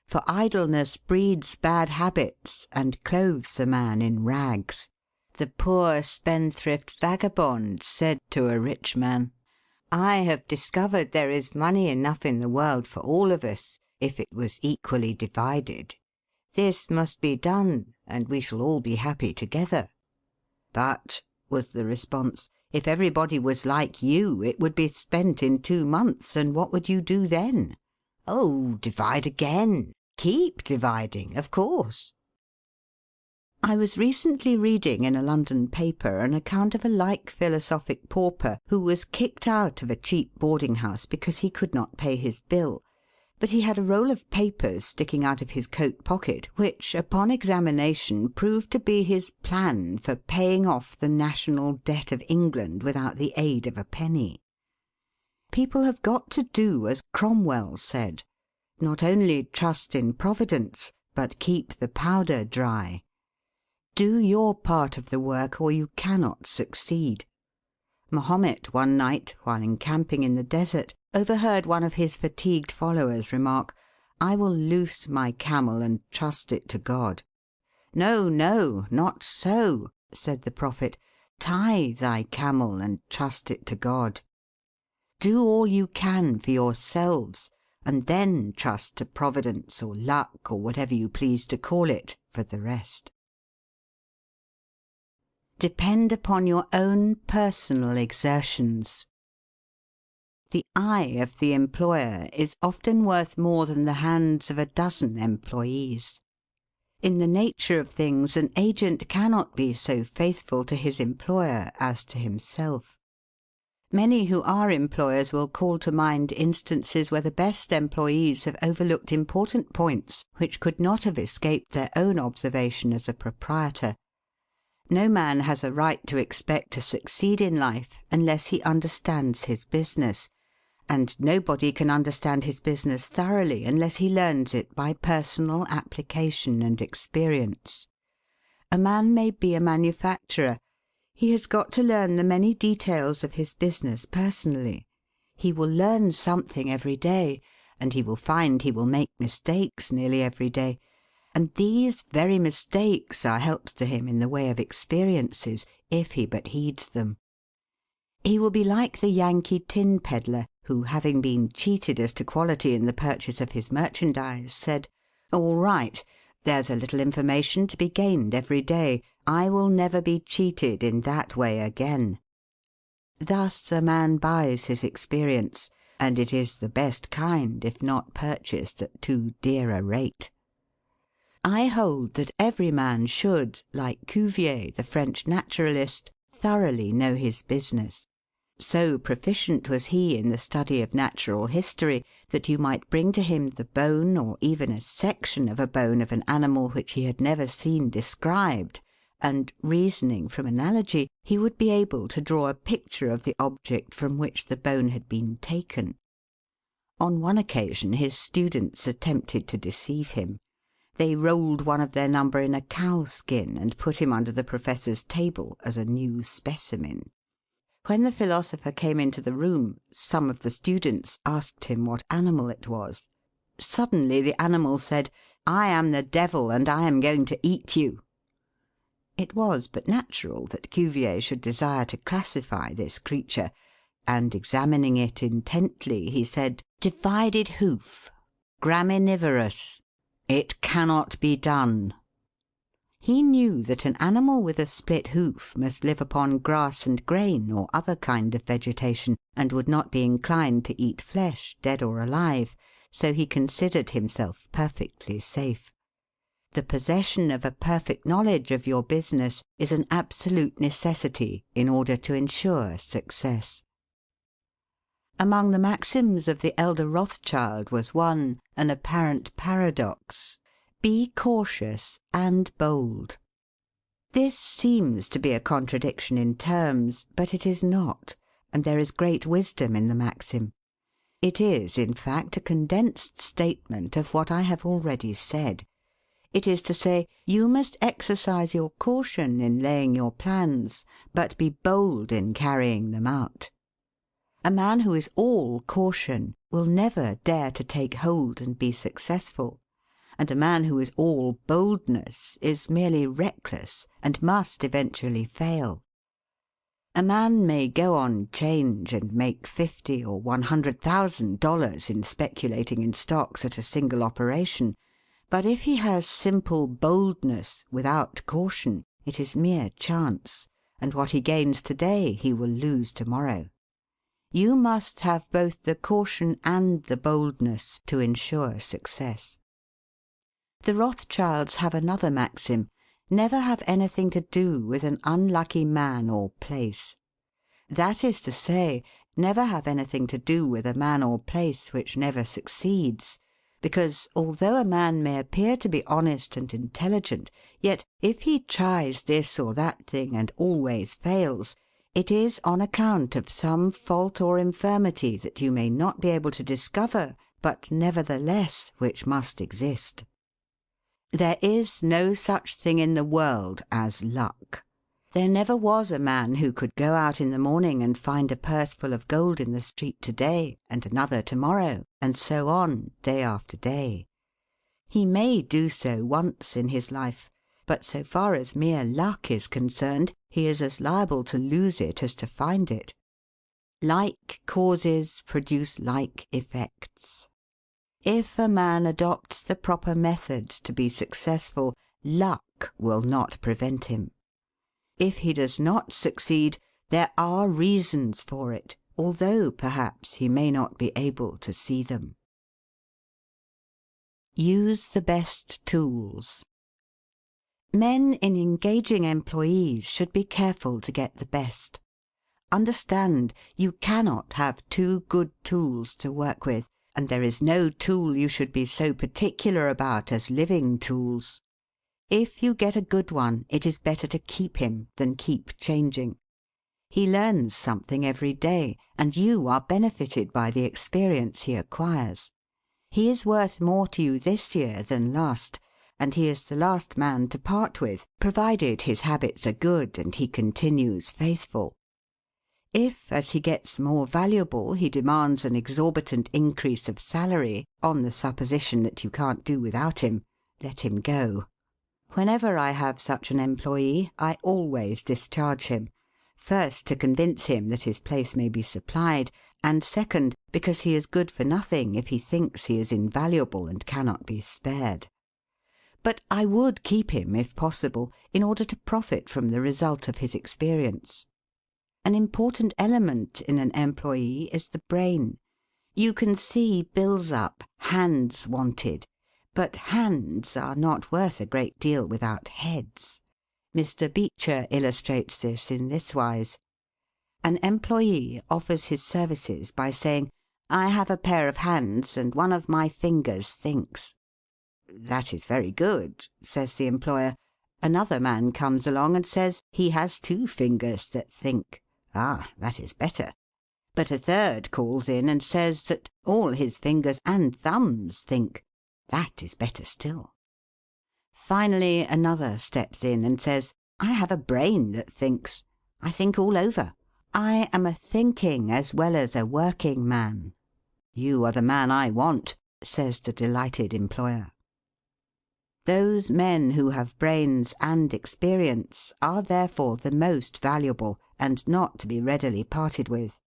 For idleness breeds bad habits and clothes a man in rags. The poor spendthrift vagabond said to a rich man, "I have discovered there is money enough in the world for all of us, if it was equally divided. This must be done, and we shall all be happy together." "But," was the response, "if everybody was like you, it would be spent in 2 months, and what would you do then?" "Oh, divide again. Keep dividing, of course." I was recently reading in a London paper an account of a like philosophic pauper who was kicked out of a cheap boarding house because he could not pay his bill, but he had a roll of papers sticking out of his coat pocket which, upon examination, proved to be his plan for paying off the national debt of England without the aid of a penny. People have got to do as Cromwell said: not only trust in Providence, but keep the powder dry. Do your part of the work, or you cannot succeed. Mahomet one night, while encamping in the desert, overheard one of his fatigued followers remark, "I will loose my camel and trust it to God." "No, no, not so," said the Prophet. "Tie thy camel and trust it to God." Do all you can for yourselves, and then trust to Providence or luck, or whatever you please to call it, for the rest. Depend upon your own personal exertions. The eye of the employer is often worth more than the hands of a dozen employees. In the nature of things, an agent cannot be so faithful to his employer as to himself. Many who are employers will call to mind instances where the best employees have overlooked important points which could not have escaped their own observation as a proprietor. No man has a right to expect to succeed in life unless he understands his business, and nobody can understand his business thoroughly unless he learns it by personal application and experience. A man may be a manufacturer. He has got to learn the many details of his business personally. He will learn something every day, and he will find he will make mistakes nearly every day, and these very mistakes are helps to him in the way of experiences, if he but heeds them. He will be like the Yankee tin pedlar, who, having been cheated as to quality in the purchase of his merchandise, said, "All right, there's a little information to be gained every day. I will never be cheated in that way again." Thus a man buys his experience, and it is the best kind if not purchased at too dear a rate. I hold that every man should, like Cuvier, the French naturalist, thoroughly know his business. So proficient was he in the study of natural history that you might bring to him the bone or even a section of a bone of an animal which he had never seen described, and, reasoning from analogy, he would be able to draw a picture of the object from which the bone had been taken. On one occasion his students attempted to deceive him. They rolled one of their number in a cow skin and put him under the professor's table as a new specimen. When the philosopher came into the room, some of the students asked him what animal it was. Suddenly the animal said, "I am the devil, and I am going to eat you." It was but natural that Cuvier should desire to classify this creature, and examining it intently, he said, "Divided hoof, graminivorous. It cannot be done." He knew that an animal with a split hoof must live upon grass and grain or other kind of vegetation, and would not be inclined to eat flesh, dead or alive, so he considered himself perfectly safe. The possession of a perfect knowledge of your business is an absolute necessity in order to ensure success. Among the maxims of the elder Rothschild was one, an apparent paradox: "Be cautious and bold." This seems to be a contradiction in terms, but it is not, and there is great wisdom in the maxim. It is, in fact, a condensed statement of what I have already said. It is to say, you must exercise your caution in laying your plans, but be bold in carrying them out. A man who is all caution will never dare to take hold and be successful, and a man who is all boldness is merely reckless and must eventually fail. A man may go on 'change and make $50,000 or $100,000 in speculating in stocks at a single operation, but if he has simple boldness without caution, it is mere chance, and what he gains to-day he will lose to-morrow. You must have both the caution and the boldness to ensure success. The Rothschilds have another maxim: never have anything to do with an unlucky man or place. That is to say, never have anything to do with a man or place which never succeeds, because, although a man may appear to be honest and intelligent, yet if he tries this or that thing and always fails, it is on account of some fault or infirmity that you may not be able to discover, but nevertheless which must exist. There is no such thing in the world as luck. There never was a man who could go out in the morning and find a purse full of gold in the street to-day, and another to-morrow, and so on, day after day. He may do so once in his life, but so far as mere luck is concerned, he is as liable to lose it as to find it. Like causes produce like effects. If a man adopts the proper methods to be successful, luck will not prevent him. If he does not succeed, there are reasons for it, although perhaps he may not be able to see them. Use the best tools. Men in engaging employees should be careful to get the best. Understand, you cannot have two good tools to work with, and there is no tool you should be so particular about as living tools. If you get a good one, it is better to keep him than keep changing. He learns something every day, and you are benefited by the experience he acquires. He is worth more to you this year than last, and he is the last man to part with, provided his habits are good and he continues faithful. If, as he gets more valuable, he demands an exorbitant increase of salary, on the supposition that you can't do without him, let him go. Whenever I have such an employee, I always discharge him, first to convince him that his place may be supplied, and second, because he is good for nothing if he thinks he is invaluable and cannot be spared. But I would keep him, if possible, in order to profit from the result of his experience. An important element in an employee is the brain. You can see bills up, hands wanted, but hands are not worth a great deal without heads. Mr. Beecher illustrates this in this wise. An employee offers his services by saying, "I have a pair of hands and one of my fingers thinks." "That is very good," says the employer. Another man comes along and says he has 2 fingers that think. "Ah, that is better." But a third calls in and says that all his fingers and thumbs think. That is better still. Finally another steps in and says, "I have a brain that thinks. I think all over. I am a thinking as well as a working man." "You are the man I want," says the delighted employer. Those men who have brains and experience are therefore the most valuable, and not to be readily parted with.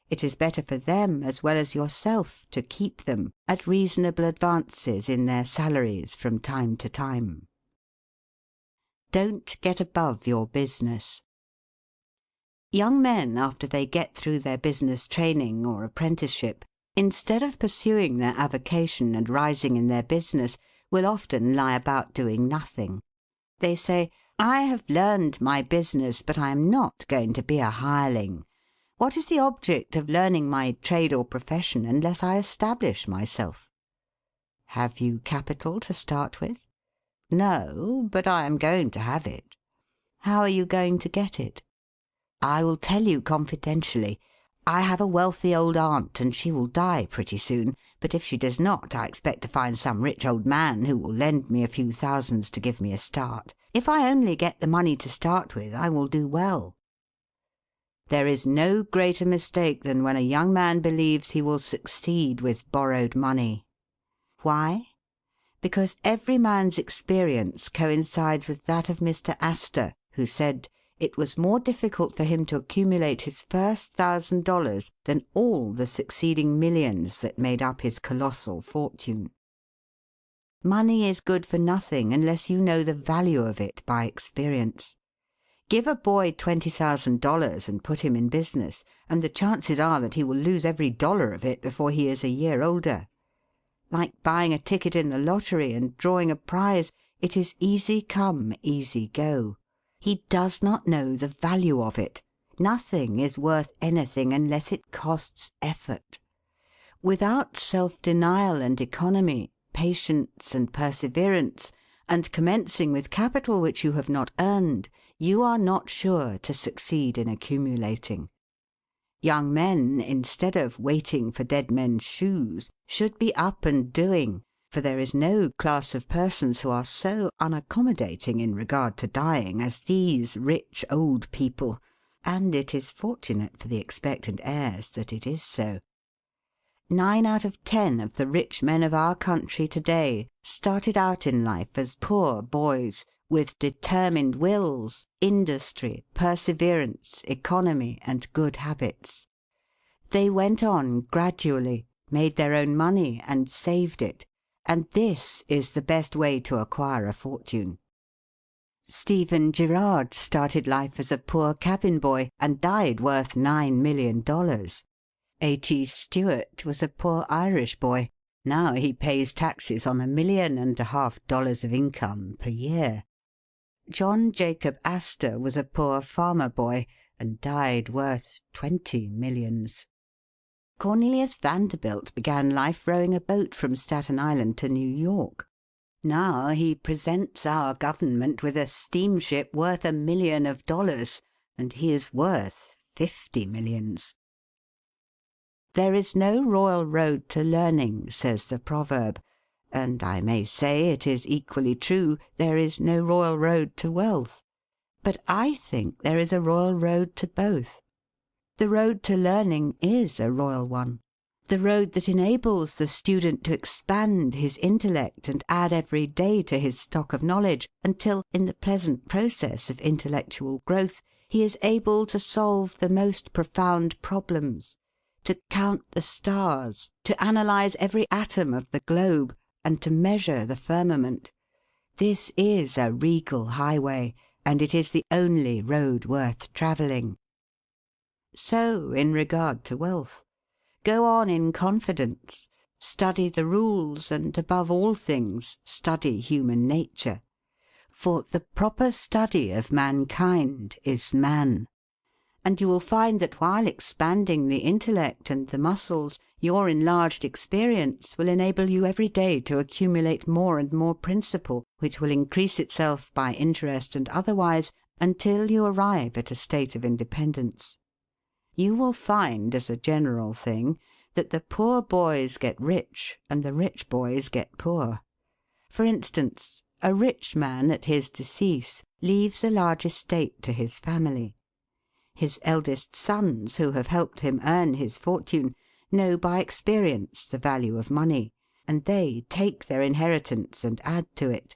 It is better for them as well as yourself to keep them at reasonable advances in their salaries from time to time. Don't get above your business. Young men, after they get through their business training or apprenticeship, instead of pursuing their avocation and rising in their business, will often lie about doing nothing. They say, "I have learned my business, but I am not going to be a hireling. What is the object of learning my trade or profession unless I establish myself?" Have you capital to start with? No, but I am going to have it. How are you going to get it? I will tell you confidentially. I have a wealthy old aunt, and she will die pretty soon, but if she does not, I expect to find some rich old man who will lend me a few thousands to give me a start. If I only get the money to start with, I will do well. There is no greater mistake than when a young man believes he will succeed with borrowed money. Why? Because every man's experience coincides with that of Mr. Astor, who said it was more difficult for him to accumulate his first $1,000 than all the succeeding millions that made up his colossal fortune. Money is good for nothing unless you know the value of it by experience. Give a boy $20,000 and put him in business, and the chances are that he will lose every dollar of it before he is a year older. Like buying a ticket in the lottery and drawing a prize, it is easy come, easy go. He does not know the value of it. Nothing is worth anything unless it costs effort. Without self-denial and economy, patience and perseverance, and commencing with capital which you have not earned, you are not sure to succeed in accumulating. Young men, instead of waiting for dead men's shoes, should be up and doing, for there is no class of persons who are so unaccommodating in regard to dying as these rich old people, and it is fortunate for the expectant heirs that it is so. 9 out of 10 of the rich men of our country to-day started out in life as poor boys, with determined wills, industry, perseverance, economy, and good habits. They went on gradually, made their own money, and saved it, and this is the best way to acquire a fortune. Stephen Girard started life as a poor cabin boy, and died worth $9 million. A.T. Stewart was a poor Irish boy. Now he pays taxes on $1.5 million of income per year. John Jacob Astor was a poor farmer boy, and died worth 20 millions. Cornelius Vanderbilt began life rowing a boat from Staten Island to New York. Now he presents our government with a steamship worth $1 million, and he is worth 50 millions. There is no royal road to learning, says the proverb, and I may say it is equally true, there is no royal road to wealth. But I think there is a royal road to both. The road to learning is a royal one. The road that enables the student to expand his intellect and add every day to his stock of knowledge, until, in the pleasant process of intellectual growth, he is able to solve the most profound problems, to count the stars, to analyse every atom of the globe, and to measure the firmament. This is a regal highway, and it is the only road worth travelling. So in regard to wealth. Go on in confidence, study the rules, and, above all things, study human nature. For the proper study of mankind is man. And you will find that while expanding the intellect and the muscles, your enlarged experience will enable you every day to accumulate more and more principle, which will increase itself by interest and otherwise, until you arrive at a state of independence. You will find, as a general thing, that the poor boys get rich and the rich boys get poor. For instance, a rich man at his decease leaves a large estate to his family. His eldest sons, who have helped him earn his fortune, know by experience the value of money, and they take their inheritance and add to it.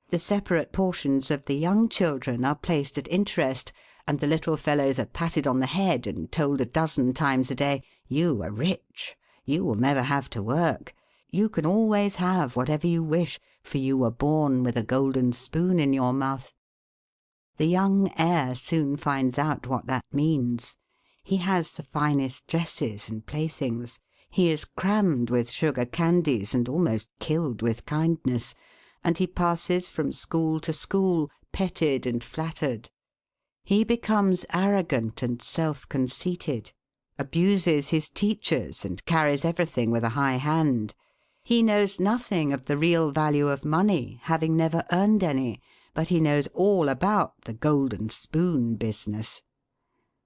The separate portions of the young children are placed at interest, and the little fellows are patted on the head and told a dozen times a day, "You are rich. You will never have to work. You can always have whatever you wish, for you were born with a golden spoon in your mouth." The young heir soon finds out what that means. He has the finest dresses and playthings. He is crammed with sugar candies and almost killed with kindness, and he passes from school to school, petted and flattered. He becomes arrogant and self-conceited, abuses his teachers, and carries everything with a high hand. He knows nothing of the real value of money, having never earned any, but he knows all about the golden spoon business.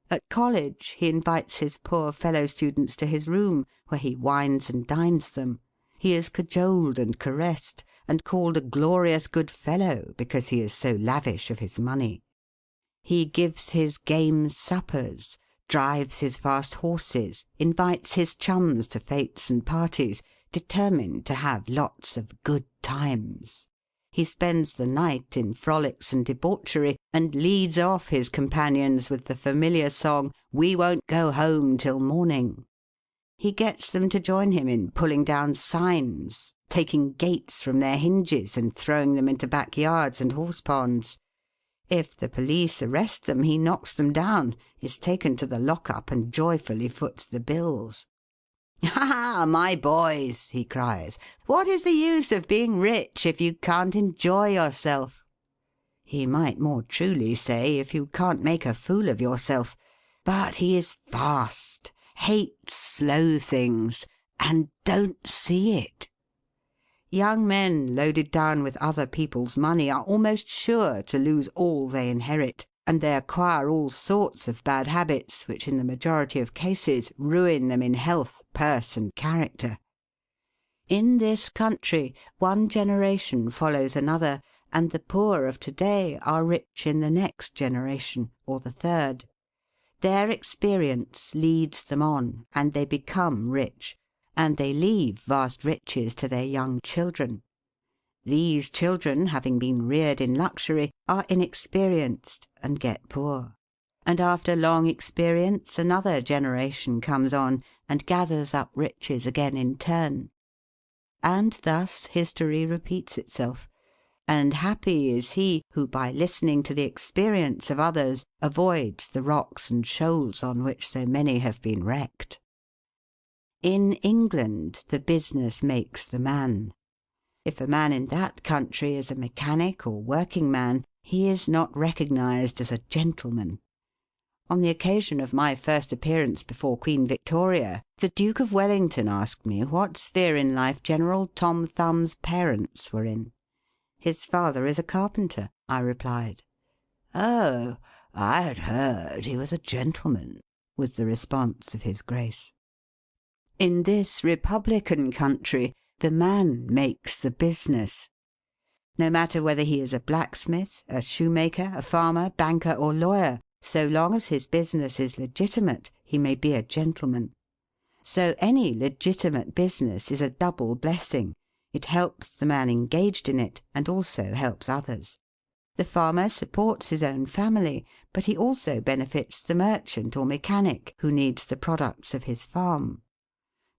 At college he invites his poor fellow-students to his room, where he wines and dines them. He is cajoled and caressed, and called a glorious good fellow because he is so lavish of his money. He gives his game suppers, drives his fast horses, invites his chums to fêtes and parties, determined to have lots of good times. He spends the night in frolics and debauchery, and leads off his companions with the familiar song, "We won't go home till morning." He gets them to join him in pulling down signs, taking gates from their hinges and throwing them into backyards and horse-ponds. If the police arrest them, he knocks them down, is taken to the lock-up, and joyfully foots the bills. "Ha, my boys," he cries, "what is the use of being rich if you can't enjoy yourself?" He might more truly say, if you can't make a fool of yourself. But he is fast, hates slow things, and don't see it. Young men loaded down with other people's money are almost sure to lose all they inherit, and they acquire all sorts of bad habits which in the majority of cases ruin them in health, purse, and character. In this country one generation follows another, and the poor of to-day are rich in the next generation, or the third. Their experience leads them on, and they become rich, and they leave vast riches to their young children. These children, having been reared in luxury, are inexperienced and get poor. And after long experience another generation comes on and gathers up riches again in turn. And thus history repeats itself, and happy is he who by listening to the experience of others avoids the rocks and shoals on which so many have been wrecked. In England the business makes the man. If a man in that country is a mechanic or working man, he is not recognised as a gentleman. On the occasion of my first appearance before Queen Victoria, the Duke of Wellington asked me what sphere in life General Tom Thumb's parents were in. "His father is a carpenter," I replied. "Oh, I had heard he was a gentleman," was the response of his Grace. In this republican country the man makes the business. No matter whether he is a blacksmith, a shoemaker, a farmer, banker, or lawyer, so long as his business is legitimate, he may be a gentleman. So any legitimate business is a double blessing. It helps the man engaged in it, and also helps others. The farmer supports his own family, but he also benefits the merchant or mechanic who needs the products of his farm.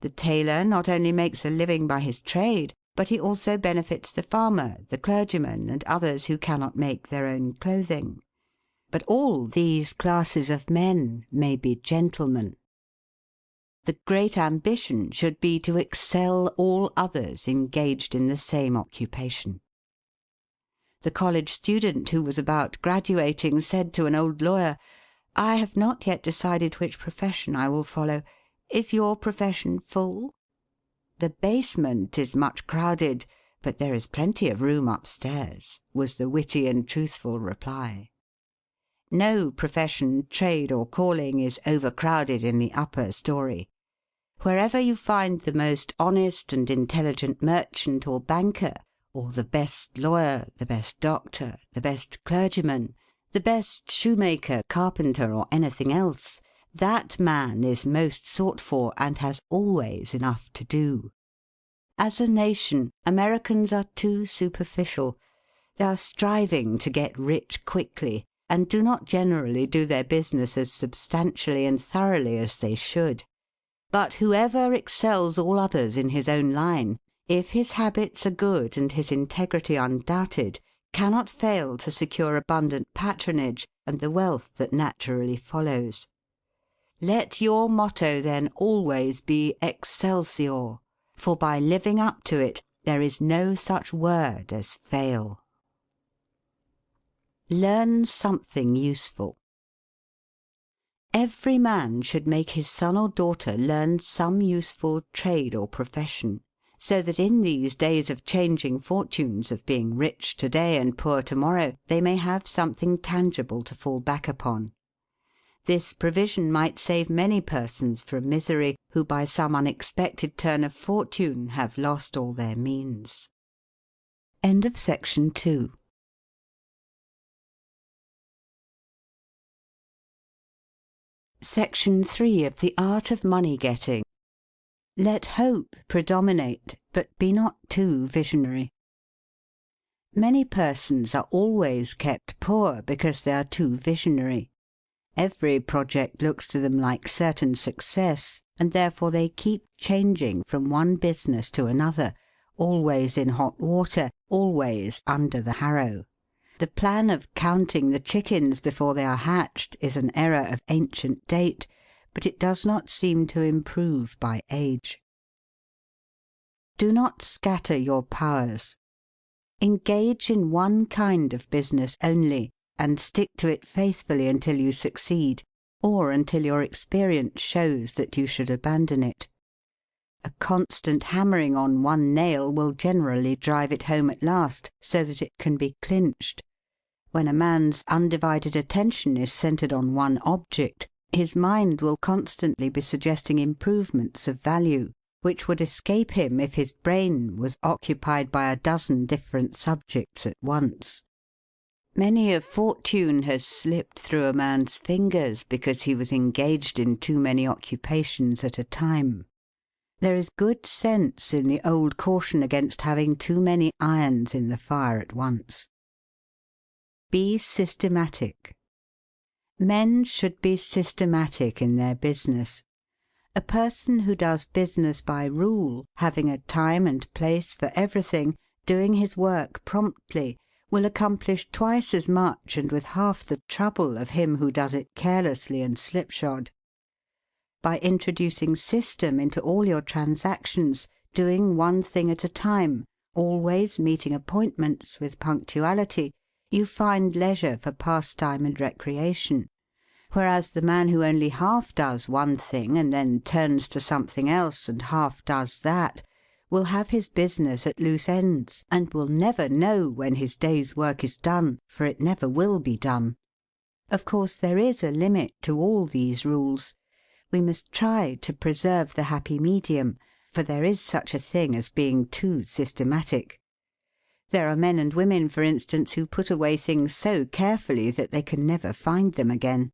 The tailor not only makes a living by his trade, but he also benefits the farmer, the clergyman, and others who cannot make their own clothing. But all these classes of men may be gentlemen. The great ambition should be to excel all others engaged in the same occupation. The college student who was about graduating said to an old lawyer, "I have not yet decided which profession I will follow. Is your profession full?" "The basement is much crowded, but there is plenty of room upstairs," was the witty and truthful reply. No profession, trade, or calling is overcrowded in the upper story. Wherever you find the most honest and intelligent merchant or banker, or the best lawyer, the best doctor, the best clergyman, the best shoemaker, carpenter, or anything else, that man is most sought for and has always enough to do. As a nation, Americans are too superficial. They are striving to get rich quickly, and do not generally do their business as substantially and thoroughly as they should. But whoever excels all others in his own line, if his habits are good and his integrity undoubted, cannot fail to secure abundant patronage and the wealth that naturally follows. Let your motto then always be Excelsior, for by living up to it there is no such word as fail. Learn something useful. Every man should make his son or daughter learn some useful trade or profession, so that in these days of changing fortunes, of being rich to-day and poor to-morrow, they may have something tangible to fall back upon. This provision might save many persons from misery who by some unexpected turn of fortune have lost all their means. End of section 2. Section 3 of the Art of Money Getting. Let hope predominate, but be not too visionary. Many persons are always kept poor because they are too visionary. Every project looks to them like certain success, and therefore they keep changing from one business to another, always in hot water, always under the harrow. The plan of counting the chickens before they are hatched is an error of ancient date, but it does not seem to improve by age. Do not scatter your powers. Engage in one kind of business only, and stick to it faithfully until you succeed, or until your experience shows that you should abandon it. A constant hammering on one nail will generally drive it home at last, so that it can be clinched. When a man's undivided attention is centred on one object, his mind will constantly be suggesting improvements of value, which would escape him if his brain was occupied by a dozen different subjects at once. Many a fortune has slipped through a man's fingers because he was engaged in too many occupations at a time. There is good sense in the old caution against having too many irons in the fire at once. Be systematic. Men should be systematic in their business. A person who does business by rule, having a time and place for everything, doing his work promptly, will accomplish twice as much and with half the trouble of him who does it carelessly and slipshod. By introducing system into all your transactions, doing one thing at a time, always meeting appointments with punctuality, you find leisure for pastime and recreation, whereas the man who only half does one thing and then turns to something else and half does that, will have his business at loose ends, and will never know when his day's work is done, for it never will be done. Of course there is a limit to all these rules. We must try to preserve the happy medium, for there is such a thing as being too systematic. There are men and women, for instance, who put away things so carefully that they can never find them again.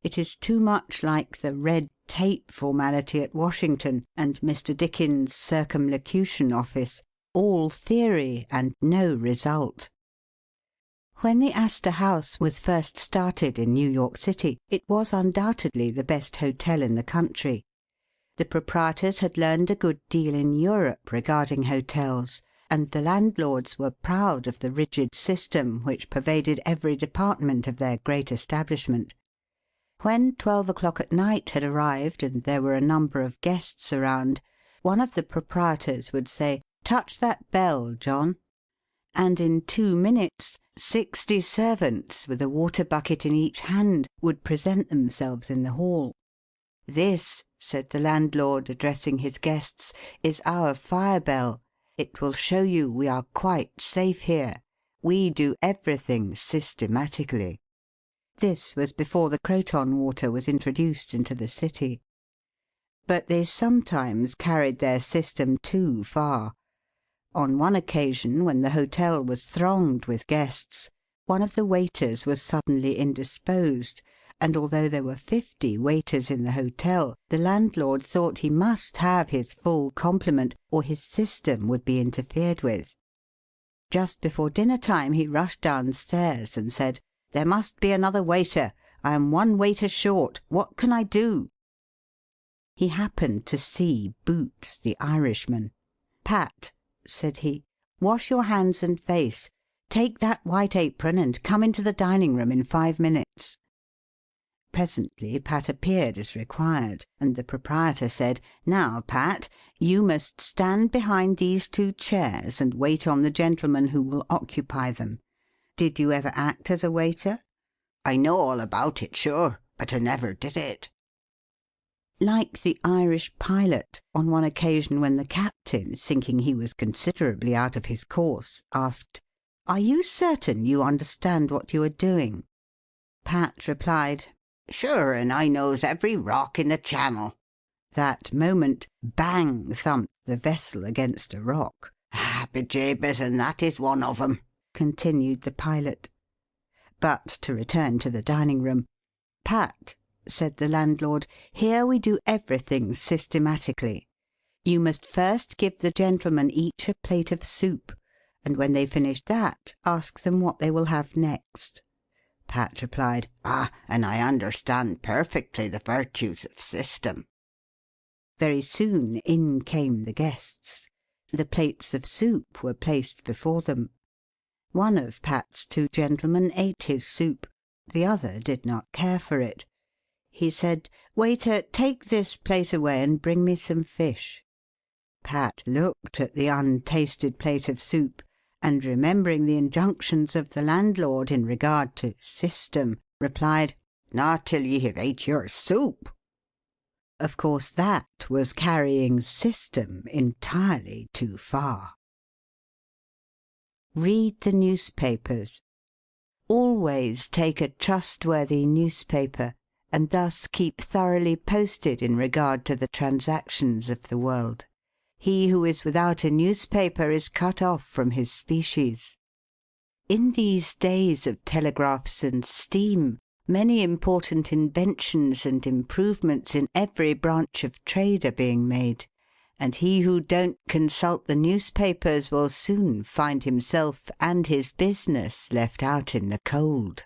It is too much like the red tape formality at Washington and Mr. Dickens' Circumlocution Office, all theory and no result. When the Astor House was first started in New York City, it was undoubtedly the best hotel in the country. The proprietors had learned a good deal in Europe regarding hotels, and the landlords were proud of the rigid system which pervaded every department of their great establishment. When 12 o'clock at night had arrived and there were a number of guests around, one of the proprietors would say, "Touch that bell, John," and in 2 minutes 60 servants, with a water bucket in each hand, would present themselves in the hall. "This," said the landlord, addressing his guests, "is our fire bell. It will show you we are quite safe here. We do everything systematically." This was before the Croton water was introduced into the city. But they sometimes carried their system too far. On one occasion, when the hotel was thronged with guests, one of the waiters was suddenly indisposed, and although there were 50 waiters in the hotel, the landlord thought he must have his full complement or his system would be interfered with. Just before dinner time he rushed downstairs and said, "There must be another waiter. I am 1 waiter short. What can I do?" He happened to see Boots, the Irishman. "Pat," said he, "wash your hands and face. Take that white apron and come into the dining room in 5 minutes." Presently Pat appeared as required, and the proprietor said, "Now, Pat, you must stand behind these 2 chairs and wait on the gentleman who will occupy them. Did you ever act as a waiter?" "I know all about it, sure, but I never did it." Like the Irish pilot, on one occasion when the captain, thinking he was considerably out of his course, asked, "Are you certain you understand what you are doing?" Pat replied, "Sure, and I knows every rock in the channel." That moment, bang thumped the vessel against a rock. "Ah, bejabers, and that is one of 'em," continued the pilot. But to return to the dining room. "Pat," said the landlord, "here we do everything systematically. You must first give the gentlemen each a plate of soup, and when they finish that, ask them what they will have next." Pat replied, "Ah, and I understand perfectly the virtues of system." Very soon in came the guests. The plates of soup were placed before them. One of Pat's 2 gentlemen ate his soup. The other did not care for it. He said, "Waiter, take this plate away and bring me some fish." Pat looked at the untasted plate of soup, and remembering the injunctions of the landlord in regard to system, replied, "Not till ye have ate your soup." Of course that was carrying system entirely too far. Read the newspapers. Always take a trustworthy newspaper, and thus keep thoroughly posted in regard to the transactions of the world. He who is without a newspaper is cut off from his species. In these days of telegraphs and steam, many important inventions and improvements in every branch of trade are being made, and he who don't consult the newspapers will soon find himself and his business left out in the cold.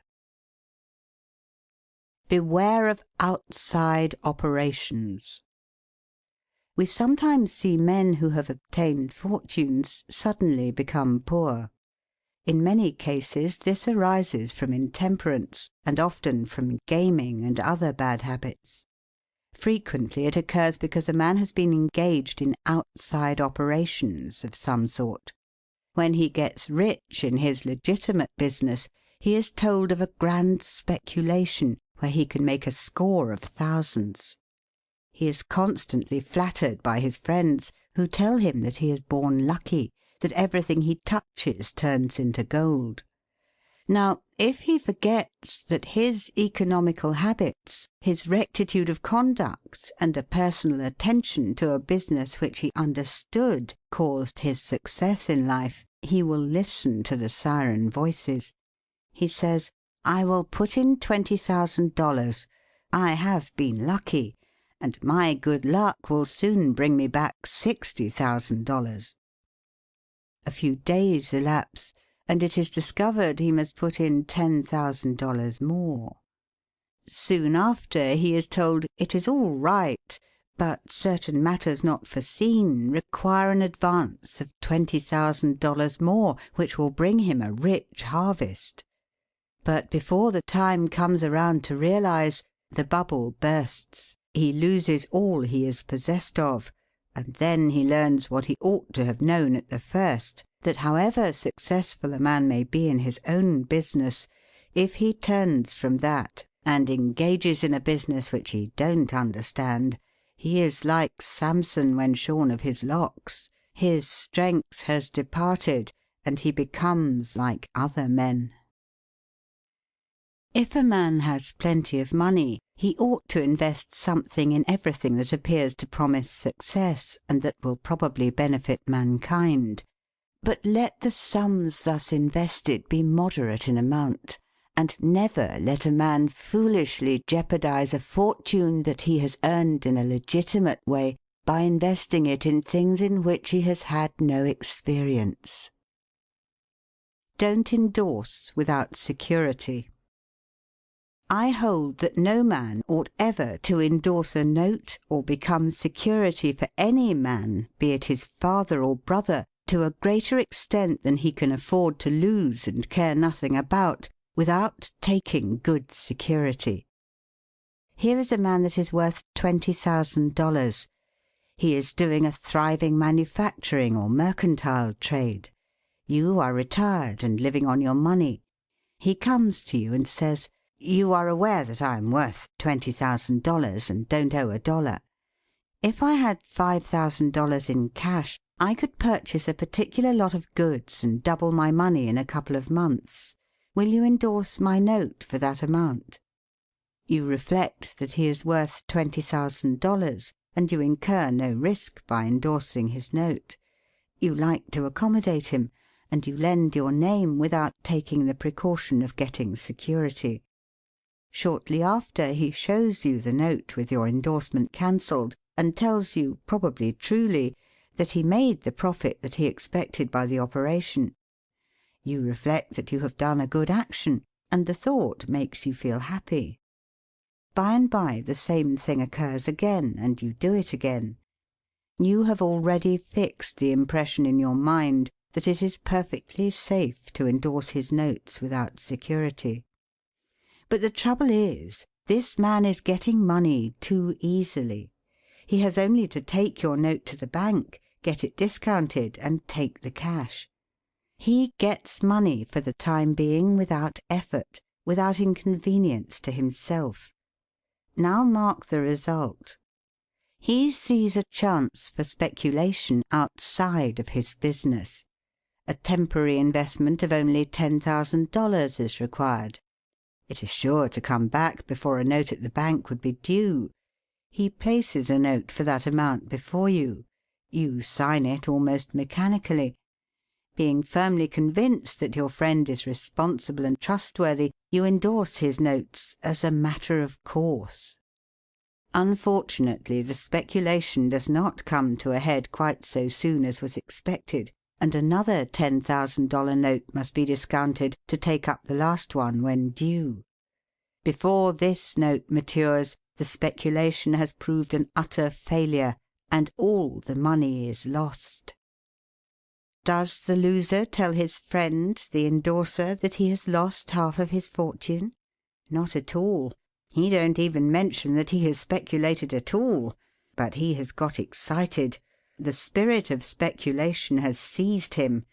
Beware of outside operations. We sometimes see men who have obtained fortunes suddenly become poor. In many cases this arises from intemperance, and often from gaming and other bad habits. Frequently it occurs because a man has been engaged in outside operations of some sort. When he gets rich in his legitimate business, he is told of a grand speculation where he can make a score of thousands. He is constantly flattered by his friends, who tell him that he is born lucky, that everything he touches turns into gold. Now, if he forgets that his economical habits, his rectitude of conduct, and a personal attention to a business which he understood caused his success in life, he will listen to the siren voices. He says, "I will put in $20,000. I have been lucky, and my good luck will soon bring me back $60,000. A few days elapse, and it is discovered he must put in $10,000 more. Soon after he is told it is all right, but certain matters not foreseen require an advance of $20,000 more, which will bring him a rich harvest. But before the time comes around to realize, the bubble bursts, he loses all he is possessed of, and then he learns what he ought to have known at the first, that however successful a man may be in his own business, if he turns from that and engages in a business which he don't understand, he is like Samson when shorn of his locks. His strength has departed, and he becomes like other men. If a man has plenty of money, he ought to invest something in everything that appears to promise success and that will probably benefit mankind. But let the sums thus invested be moderate in amount, and never let a man foolishly jeopardize a fortune that he has earned in a legitimate way by investing it in things in which he has had no experience. Don't endorse without security. I hold that no man ought ever to endorse a note or become security for any man, be it his father or brother, to a greater extent than he can afford to lose and care nothing about, without taking good security. Here is a man that is worth $20,000. He is doing a thriving manufacturing or mercantile trade. You are retired and living on your money. He comes to you and says, "You are aware that I am worth $20,000 and don't owe a dollar. If I had $5,000 in cash, I could purchase a particular lot of goods and double my money in a couple of months. Will you endorse my note for that amount?" You reflect that he is worth $20,000, and you incur no risk by endorsing his note. You like to accommodate him, and you lend your name without taking the precaution of getting security. Shortly after, he shows you the note with your endorsement cancelled, and tells you, probably truly, that he made the profit that he expected by the operation. You reflect that you have done a good action, and the thought makes you feel happy. By and by the same thing occurs again, and you do it again. You have already fixed the impression in your mind that it is perfectly safe to endorse his notes without security. But the trouble is, this man is getting money too easily. He has only to take your note to the bank, get it discounted, and take the cash. He gets money for the time being without effort, without inconvenience to himself. Now mark the result. He sees a chance for speculation outside of his business. A temporary investment of only $10,000 is required. It is sure to come back before a note at the bank would be due. He places a note for that amount before you. You sign it almost mechanically. Being firmly convinced that your friend is responsible and trustworthy, you endorse his notes as a matter of course. Unfortunately, the speculation does not come to a head quite so soon as was expected, and another $10,000 note must be discounted to take up the last one when due. Before this note matures, the speculation has proved an utter failure, and all the money is lost. Does the loser tell his friend, the endorser, that he has lost half of his fortune? Not at all. He don't even mention that he has speculated at all. But he has got excited. The spirit of speculation has seized him.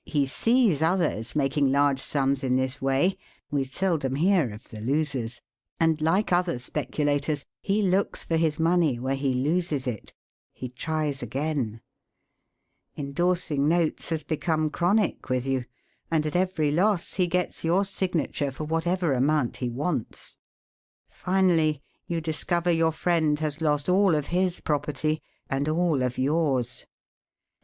He sees others making large sums in this way. We seldom hear of the losers. And like other speculators, he looks for his money where he loses it. He tries again. Endorsing notes has become chronic with you, and at every loss he gets your signature for whatever amount he wants. Finally, you discover your friend has lost all of his property and all of yours.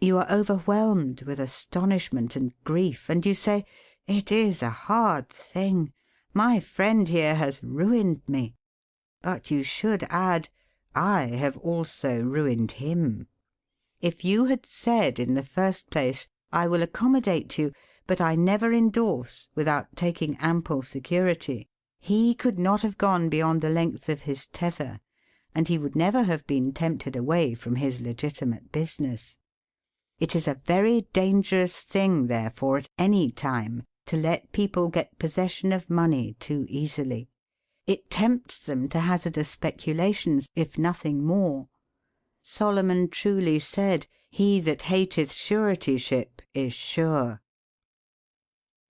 You are overwhelmed with astonishment and grief, and you say, "It is a hard thing. My friend here has ruined me." But you should add, I have also ruined him. If you had said in the first place, I will accommodate you, but I never endorse without taking ample security, he could not have gone beyond the length of his tether, and he would never have been tempted away from his legitimate business. It is a very dangerous thing, therefore, at any time, to let people get possession of money too easily. It tempts them to hazardous speculations, if nothing more. Solomon truly said, "He that hateth suretyship is sure."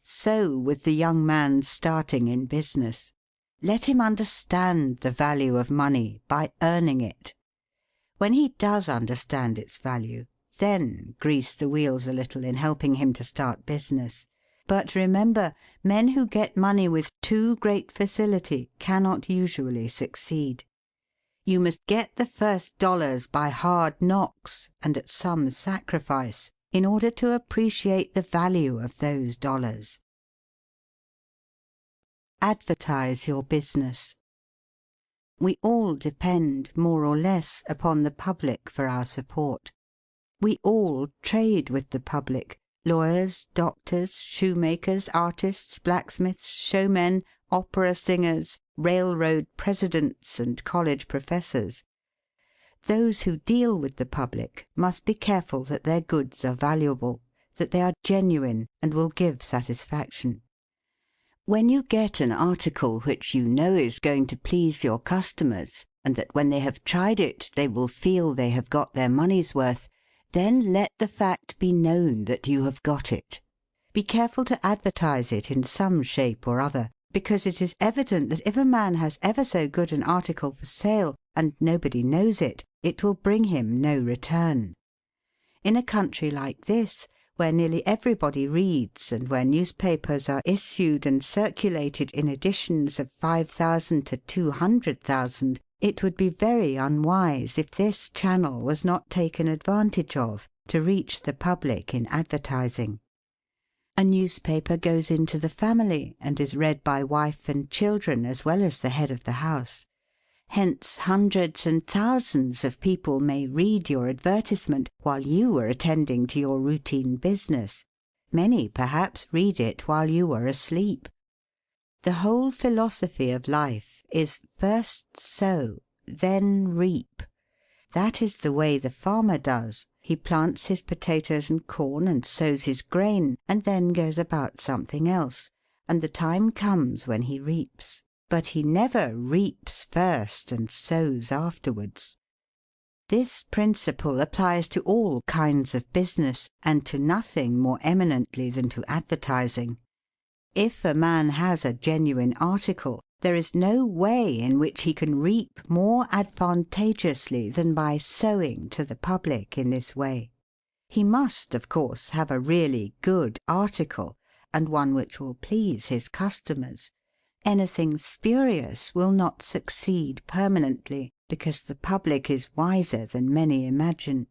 So with the young man starting in business. Let him understand the value of money by earning it. When he does understand its value, then grease the wheels a little in helping him to start business. But remember, men who get money with too great facility cannot usually succeed. You must get the first dollars by hard knocks and at some sacrifice in order to appreciate the value of those dollars. Advertise your business. We all depend, more or less, upon the public for our support. We all trade with the public: lawyers, doctors, shoemakers, artists, blacksmiths, showmen, opera singers, railroad presidents, and college professors. Those who deal with the public must be careful that their goods are valuable, that they are genuine and will give satisfaction. When you get an article which you know is going to please your customers, and that when they have tried it they will feel they have got their money's worth, then let the fact be known that you have got it. Be careful to advertise it in some shape or other, because it is evident that if a man has ever so good an article for sale and nobody knows it, it will bring him no return. In a country like this, where nearly everybody reads and where newspapers are issued and circulated in editions of 5,000 to 200,000, it would be very unwise if this channel was not taken advantage of to reach the public in advertising. A newspaper goes into the family and is read by wife and children as well as the head of the house. Hence hundreds and thousands of people may read your advertisement while you are attending to your routine business. Many, perhaps, read it while you are asleep. The whole philosophy of life is first sow, then reap. That is the way the farmer does. He plants his potatoes and corn and sows his grain, and then goes about something else, and the time comes when he reaps. But he never reaps first and sows afterwards. This principle applies to all kinds of business, and to nothing more eminently than to advertising. If a man has a genuine article, there is no way in which he can reap more advantageously than by sowing to the public in this way. He must, of course, have a really good article, and one which will please his customers. Anything spurious will not succeed permanently, because the public is wiser than many imagine.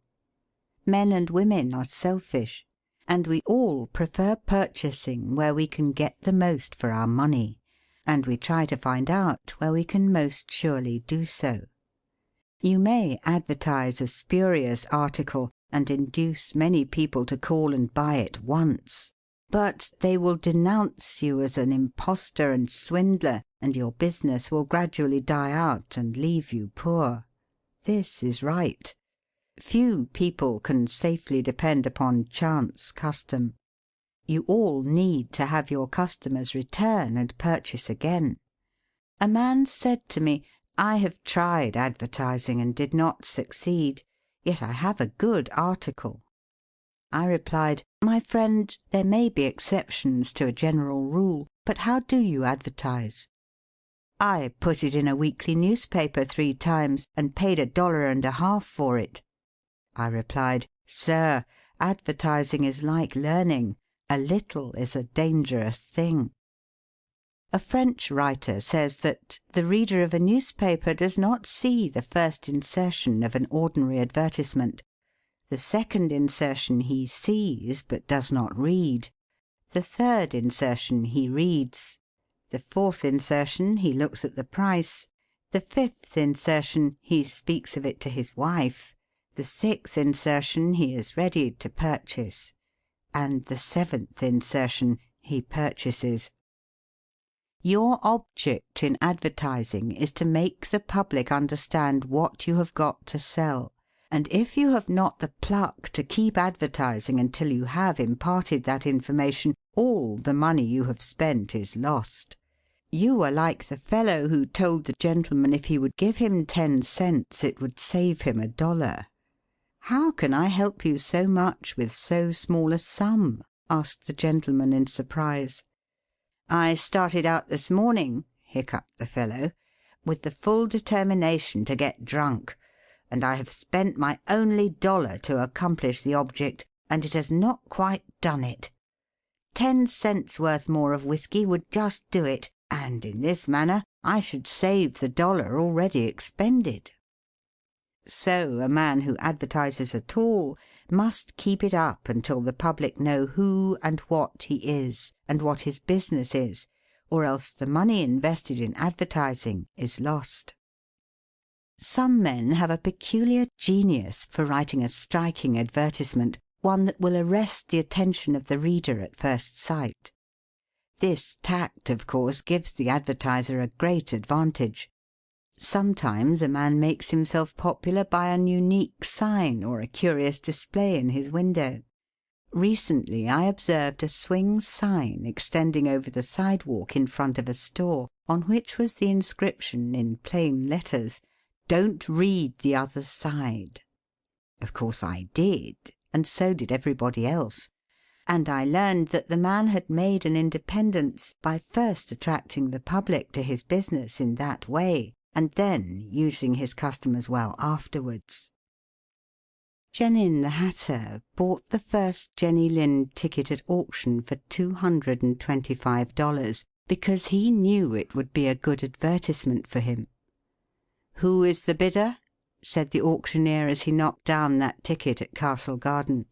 Men and women are selfish, and we all prefer purchasing where we can get the most for our money, and we try to find out where we can most surely do so. You may advertise a spurious article and induce many people to call and buy it once, but they will denounce you as an impostor and swindler, and your business will gradually die out and leave you poor. This is right. Few people can safely depend upon chance custom. You all need to have your customers return and purchase again. A man said to me, "I have tried advertising and did not succeed, yet I have a good article." I replied, "My friend, there may be exceptions to a general rule, but how do you advertise?" "I put it in a weekly newspaper 3 times and paid $1.50 for it." I replied, "Sir, advertising is like learning. A little is a dangerous thing." A French writer says that "the reader of a newspaper does not see the first insertion of an ordinary advertisement. The second insertion he sees, but does not read. The third insertion he reads. The fourth insertion he looks at the price. The 5th insertion, he speaks of it to his wife. The 6th insertion, he is ready to purchase. And the 7th insertion, he purchases. Your object in advertising is to make the public understand what you have got to sell, and if you have not the pluck to keep advertising until you have imparted that information, all the money you have spent is lost. You are like the fellow who told the gentleman if he would give him 10 cents it would save him $1. "How can I help you so much with so small a sum?" asked the gentleman in surprise. "I started out this morning," hiccuped the fellow, "with the full determination to get drunk, and I have spent my only $1 to accomplish the object, and it has not quite done it. 10 cents worth more of whisky would just do it, and in this manner I should save the $1 already expended." So a man who advertises at all must keep it up until the public know who and what he is, and what his business is, or else the money invested in advertising is lost. Some men have a peculiar genius for writing a striking advertisement, one that will arrest the attention of the reader at first sight. This tact, of course, gives the advertiser a great advantage. Sometimes a man makes himself popular by an unique sign or a curious display in his window. Recently I observed a swing sign extending over the sidewalk in front of a store, on which was the inscription in plain letters, "Don't read the other side." Of course I did, and so did everybody else. And I learned that the man had made an independence by first attracting the public to his business in that way, and then using his customers well afterwards. Genin the hatter bought the first Jenny Lind ticket at auction for $225, because he knew it would be a good advertisement for him. "Who is the bidder?" said the auctioneer as he knocked down that ticket at Castle Garden.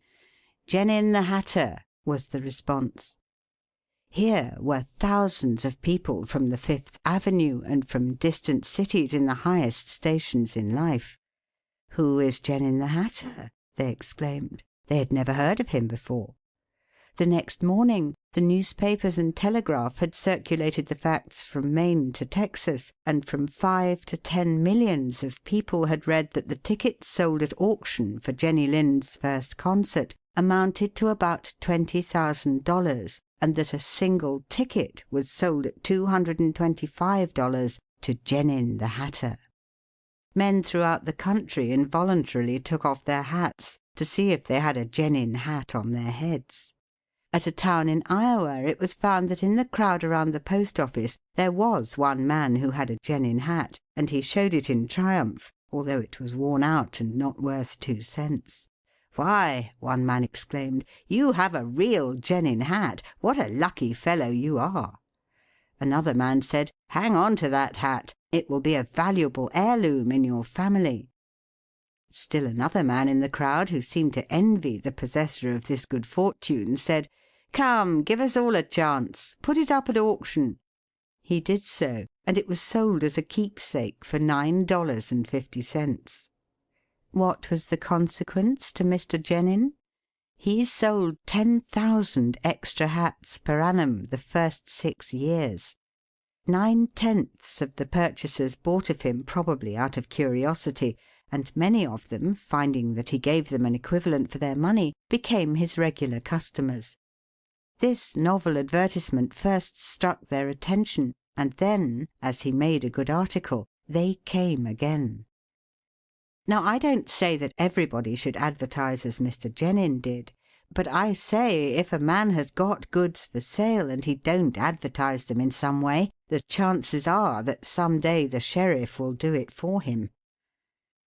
"Genin the hatter," was the response. Here were thousands of people from the Fifth Avenue and from distant cities in the highest stations in life. "Who is Genin the hatter?" they exclaimed. They had never heard of him before. The next morning the newspapers and telegraph had circulated the facts from Maine to Texas, and from 5 to 10 millions of people had read that the tickets sold at auction for Jenny Lind's first concert amounted to about $20,000, and that a single ticket was sold at $225 to Genin the hatter. Men throughout the country involuntarily took off their hats to see if they had a Genin hat on their heads. At a town in Iowa it was found that in the crowd around the post office there was one man who had a Genin hat, and he showed it in triumph, although it was worn out and not worth 2 cents. "Why," one man exclaimed, "you have a real Genin hat. What a lucky fellow you are." Another man said, "Hang on to that hat. It will be a valuable heirloom in your family." Still another man in the crowd, who seemed to envy the possessor of this good fortune, said, "Come, give us all a chance. Put it up at auction." He did so, and it was sold as a keepsake for $9.50. What was the consequence to Mr. Genin? He sold 10,000 extra hats per annum the first 6 years. 9/10 of the purchasers bought of him probably out of curiosity, and many of them, finding that he gave them an equivalent for their money, became his regular customers. This novel advertisement first struck their attention, and then, as he made a good article, they came again. Now I don't say that everybody should advertise as Mr. Genin did, but I say if a man has got goods for sale and he don't advertise them in some way, the chances are that some day the sheriff will do it for him.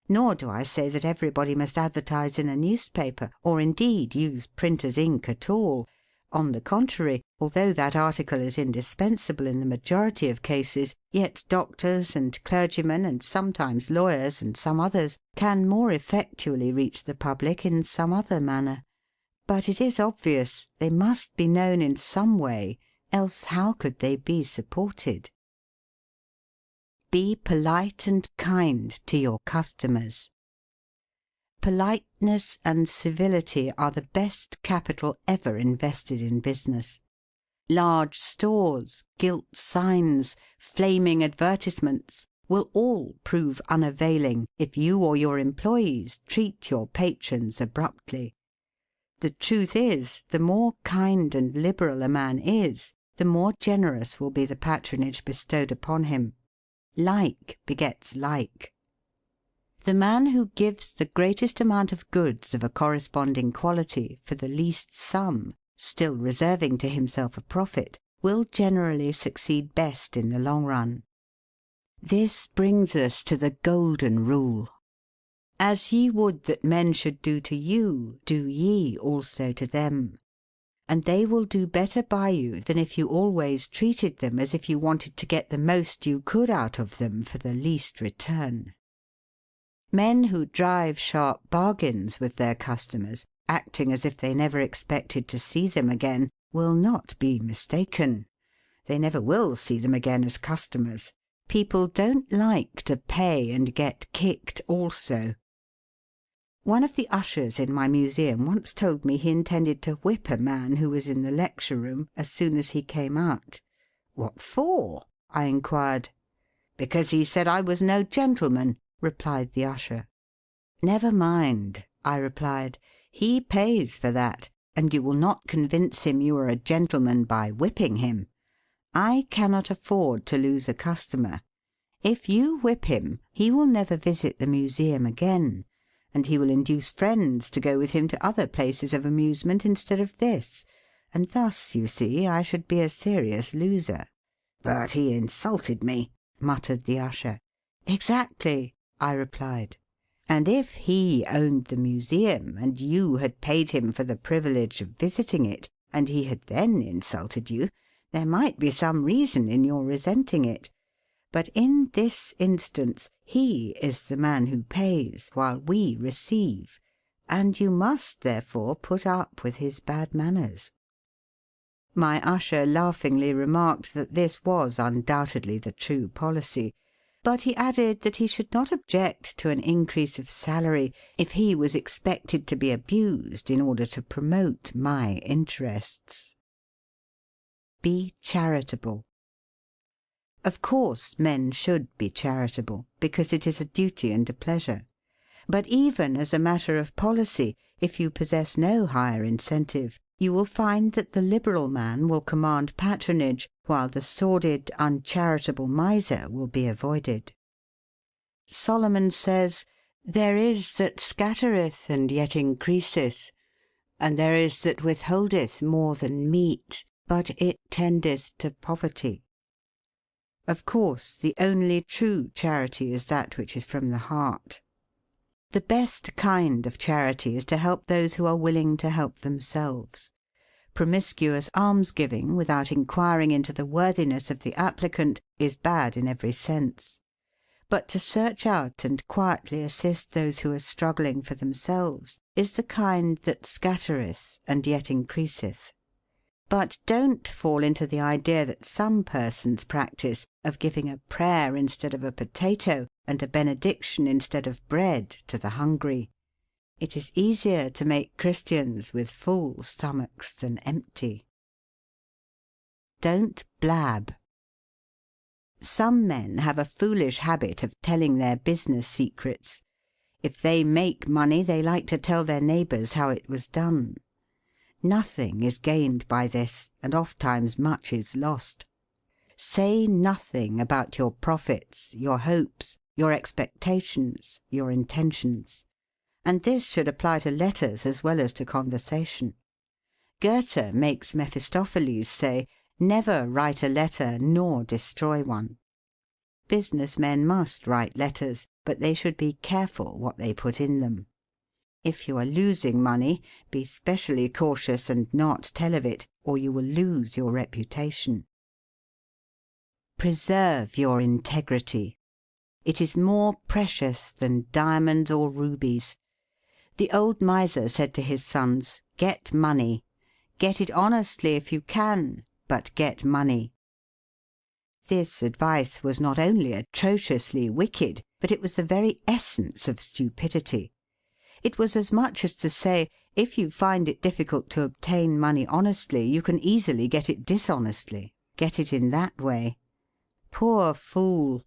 Nor do I say that everybody must advertise in a newspaper, or indeed use printer's ink at all. On the contrary, although that article is indispensable in the majority of cases, yet doctors and clergymen, and sometimes lawyers and some others, can more effectually reach the public in some other manner. But it is obvious they must be known in some way, else how could they be supported? Be polite and kind to your customers. Politeness and civility are the best capital ever invested in business. Large stores, gilt signs, flaming advertisements will all prove unavailing if you or your employees treat your patrons abruptly. The truth is, the more kind and liberal a man is, the more generous will be the patronage bestowed upon him. Like begets like. The man who gives the greatest amount of goods of a corresponding quality for the least sum, still reserving to himself a profit, will generally succeed best in the long run. This brings us to the golden rule. As ye would that men should do to you, do ye also to them. And they will do better by you than if you always treated them as if you wanted to get the most you could out of them for the least return. Men who drive sharp bargains with their customers, acting as if they never expected to see them again, will not be mistaken. They never will see them again as customers. People don't like to pay and get kicked also. One of the ushers in my museum once told me he intended to whip a man who was in the lecture room as soon as he came out. "What for?" I inquired. "Because he said I was no gentleman," replied the usher. "Never mind," I replied. "He pays for that, and you will not convince him you are a gentleman by whipping him. I cannot afford to lose a customer. If you whip him, he will never visit the museum again, and he will induce friends to go with him to other places of amusement instead of this, and thus, you see, I should be a serious loser." "But he insulted me," muttered the usher. "Exactly," I replied. "And if he owned the museum, and you had paid him for the privilege of visiting it, and he had then insulted you, there might be some reason in your resenting it. But in this instance he is the man who pays, while we receive, and you must therefore put up with his bad manners." My usher laughingly remarked that this was undoubtedly the true policy, but he added that he should not object to an increase of salary if he was expected to be abused in order to promote my interests. Be charitable. Of course, men should be charitable, because it is a duty and a pleasure. But even as a matter of policy, if you possess no higher incentive, you will find that the liberal man will command patronage, while the sordid, uncharitable miser will be avoided. Solomon says, "There is that scattereth and yet increaseth, and there is that withholdeth more than meet, but it tendeth to poverty." Of course, the only true charity is that which is from the heart. The best kind of charity is to help those who are willing to help themselves. Promiscuous almsgiving, without inquiring into the worthiness of the applicant, is bad in every sense. But to search out and quietly assist those who are struggling for themselves is the kind that scattereth and yet increaseth. But don't fall into the idea that some persons practise of giving a prayer instead of a potato and a benediction instead of bread to the hungry. It is easier to make Christians with full stomachs than empty. Don't blab. Some men have a foolish habit of telling their business secrets. If they make money, they like to tell their neighbours how it was done. Nothing is gained by this, and ofttimes much is lost. Say nothing about your profits, your hopes, your expectations, your intentions. And this should apply to letters as well as to conversation. Goethe makes Mephistopheles say, "Never write a letter nor destroy one." Business men must write letters, but they should be careful what they put in them. If you are losing money, be specially cautious and not tell of it, or you will lose your reputation. Preserve your integrity. It is more precious than diamonds or rubies. The old miser said to his sons, "Get money. Get it honestly if you can, but get money." This advice was not only atrociously wicked, but it was the very essence of stupidity. It was as much as to say, if you find it difficult to obtain money honestly, you can easily get it dishonestly. Get it in that way. Poor fool!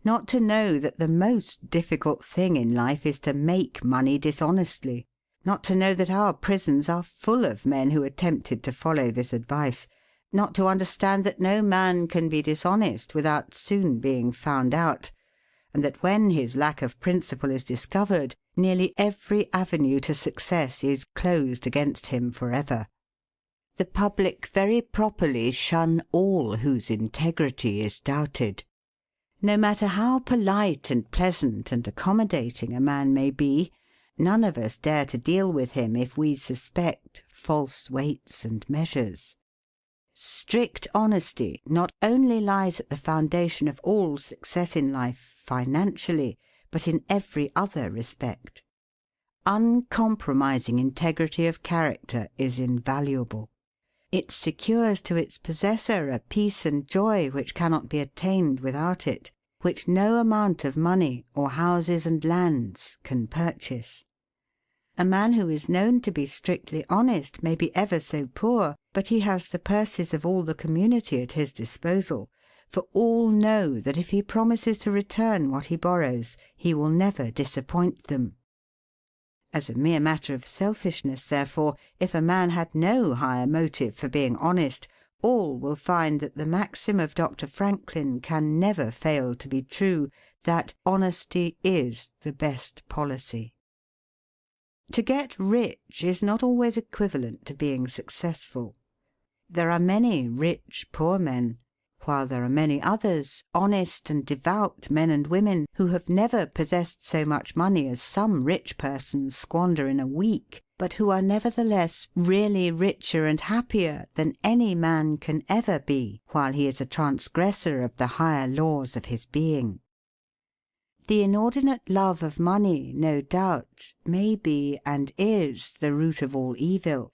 Not to know that the most difficult thing in life is to make money dishonestly. Not to know that our prisons are full of men who attempted to follow this advice. Not to understand that no man can be dishonest without soon being found out, and that when his lack of principle is discovered, nearly every avenue to success is closed against him for ever. The public very properly shun all whose integrity is doubted. No matter how polite and pleasant and accommodating a man may be, none of us dare to deal with him if we suspect false weights and measures. Strict honesty not only lies at the foundation of all success in life financially, but in every other respect. Uncompromising integrity of character is invaluable. It secures to its possessor a peace and joy which cannot be attained without it, which no amount of money or houses and lands can purchase. A man who is known to be strictly honest may be ever so poor, but he has the purses of all the community at his disposal, for all know that if he promises to return what he borrows, he will never disappoint them. As a mere matter of selfishness, therefore, if a man had no higher motive for being honest, all will find that the maxim of Dr. Franklin can never fail to be true, that honesty is the best policy. To get rich is not always equivalent to being successful. There are many rich poor men, while there are many others, honest and devout men and women, who have never possessed so much money as some rich persons squander in a week, but who are nevertheless really richer and happier than any man can ever be while he is a transgressor of the higher laws of his being. The inordinate love of money, no doubt, may be and is the root of all evil,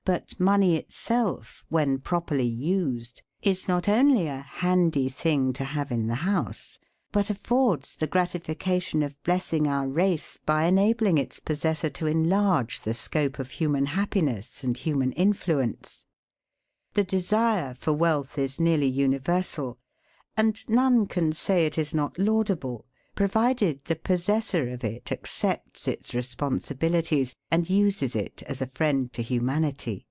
but money itself, when properly used, is not only a handy thing to have in the house, but affords the gratification of blessing our race by enabling its possessor to enlarge the scope of human happiness and human influence. The desire for wealth is nearly universal, and none can say it is not laudable, provided the possessor of it accepts its responsibilities and uses it as a friend to humanity.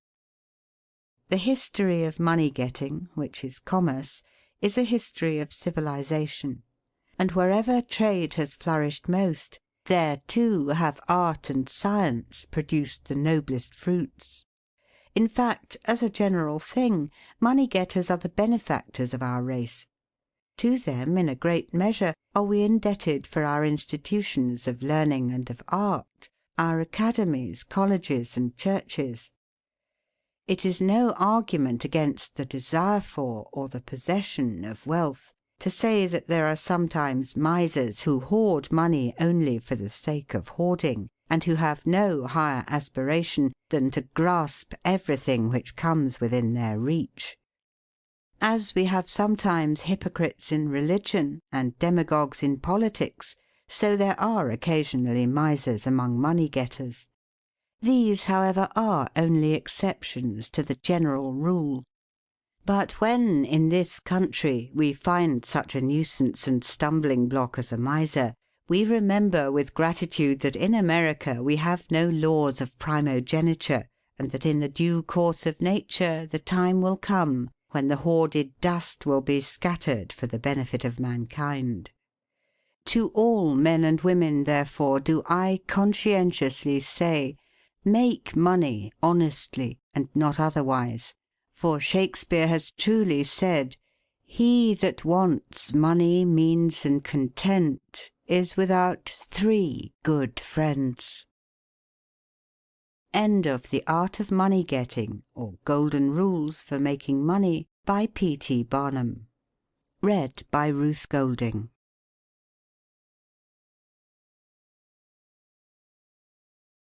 The history of money-getting, which is commerce, is a history of civilization, and wherever trade has flourished most, there too have art and science produced the noblest fruits. In fact, as a general thing, money-getters are the benefactors of our race. To them, in a great measure, are we indebted for our institutions of learning and of art, our academies, colleges, and churches. It is no argument against the desire for, or the possession of wealth, to say that there are sometimes misers who hoard money only for the sake of hoarding, and who have no higher aspiration than to grasp everything which comes within their reach. As we have sometimes hypocrites in religion and demagogues in politics, so there are occasionally misers among money-getters. These, however, are only exceptions to the general rule. But when, in this country, we find such a nuisance and stumbling block as a miser, we remember with gratitude that in America we have no laws of primogeniture, and that in the due course of nature the time will come when the hoarded dust will be scattered for the benefit of mankind. To all men and women, therefore, do I conscientiously say, make money honestly and not otherwise, for Shakespeare has truly said, "He that wants money, means, and content is without 3 good friends." End of The Art of Money Getting, or Golden Rules for Making Money, by P. T. Barnum. Read by Ruth Golding.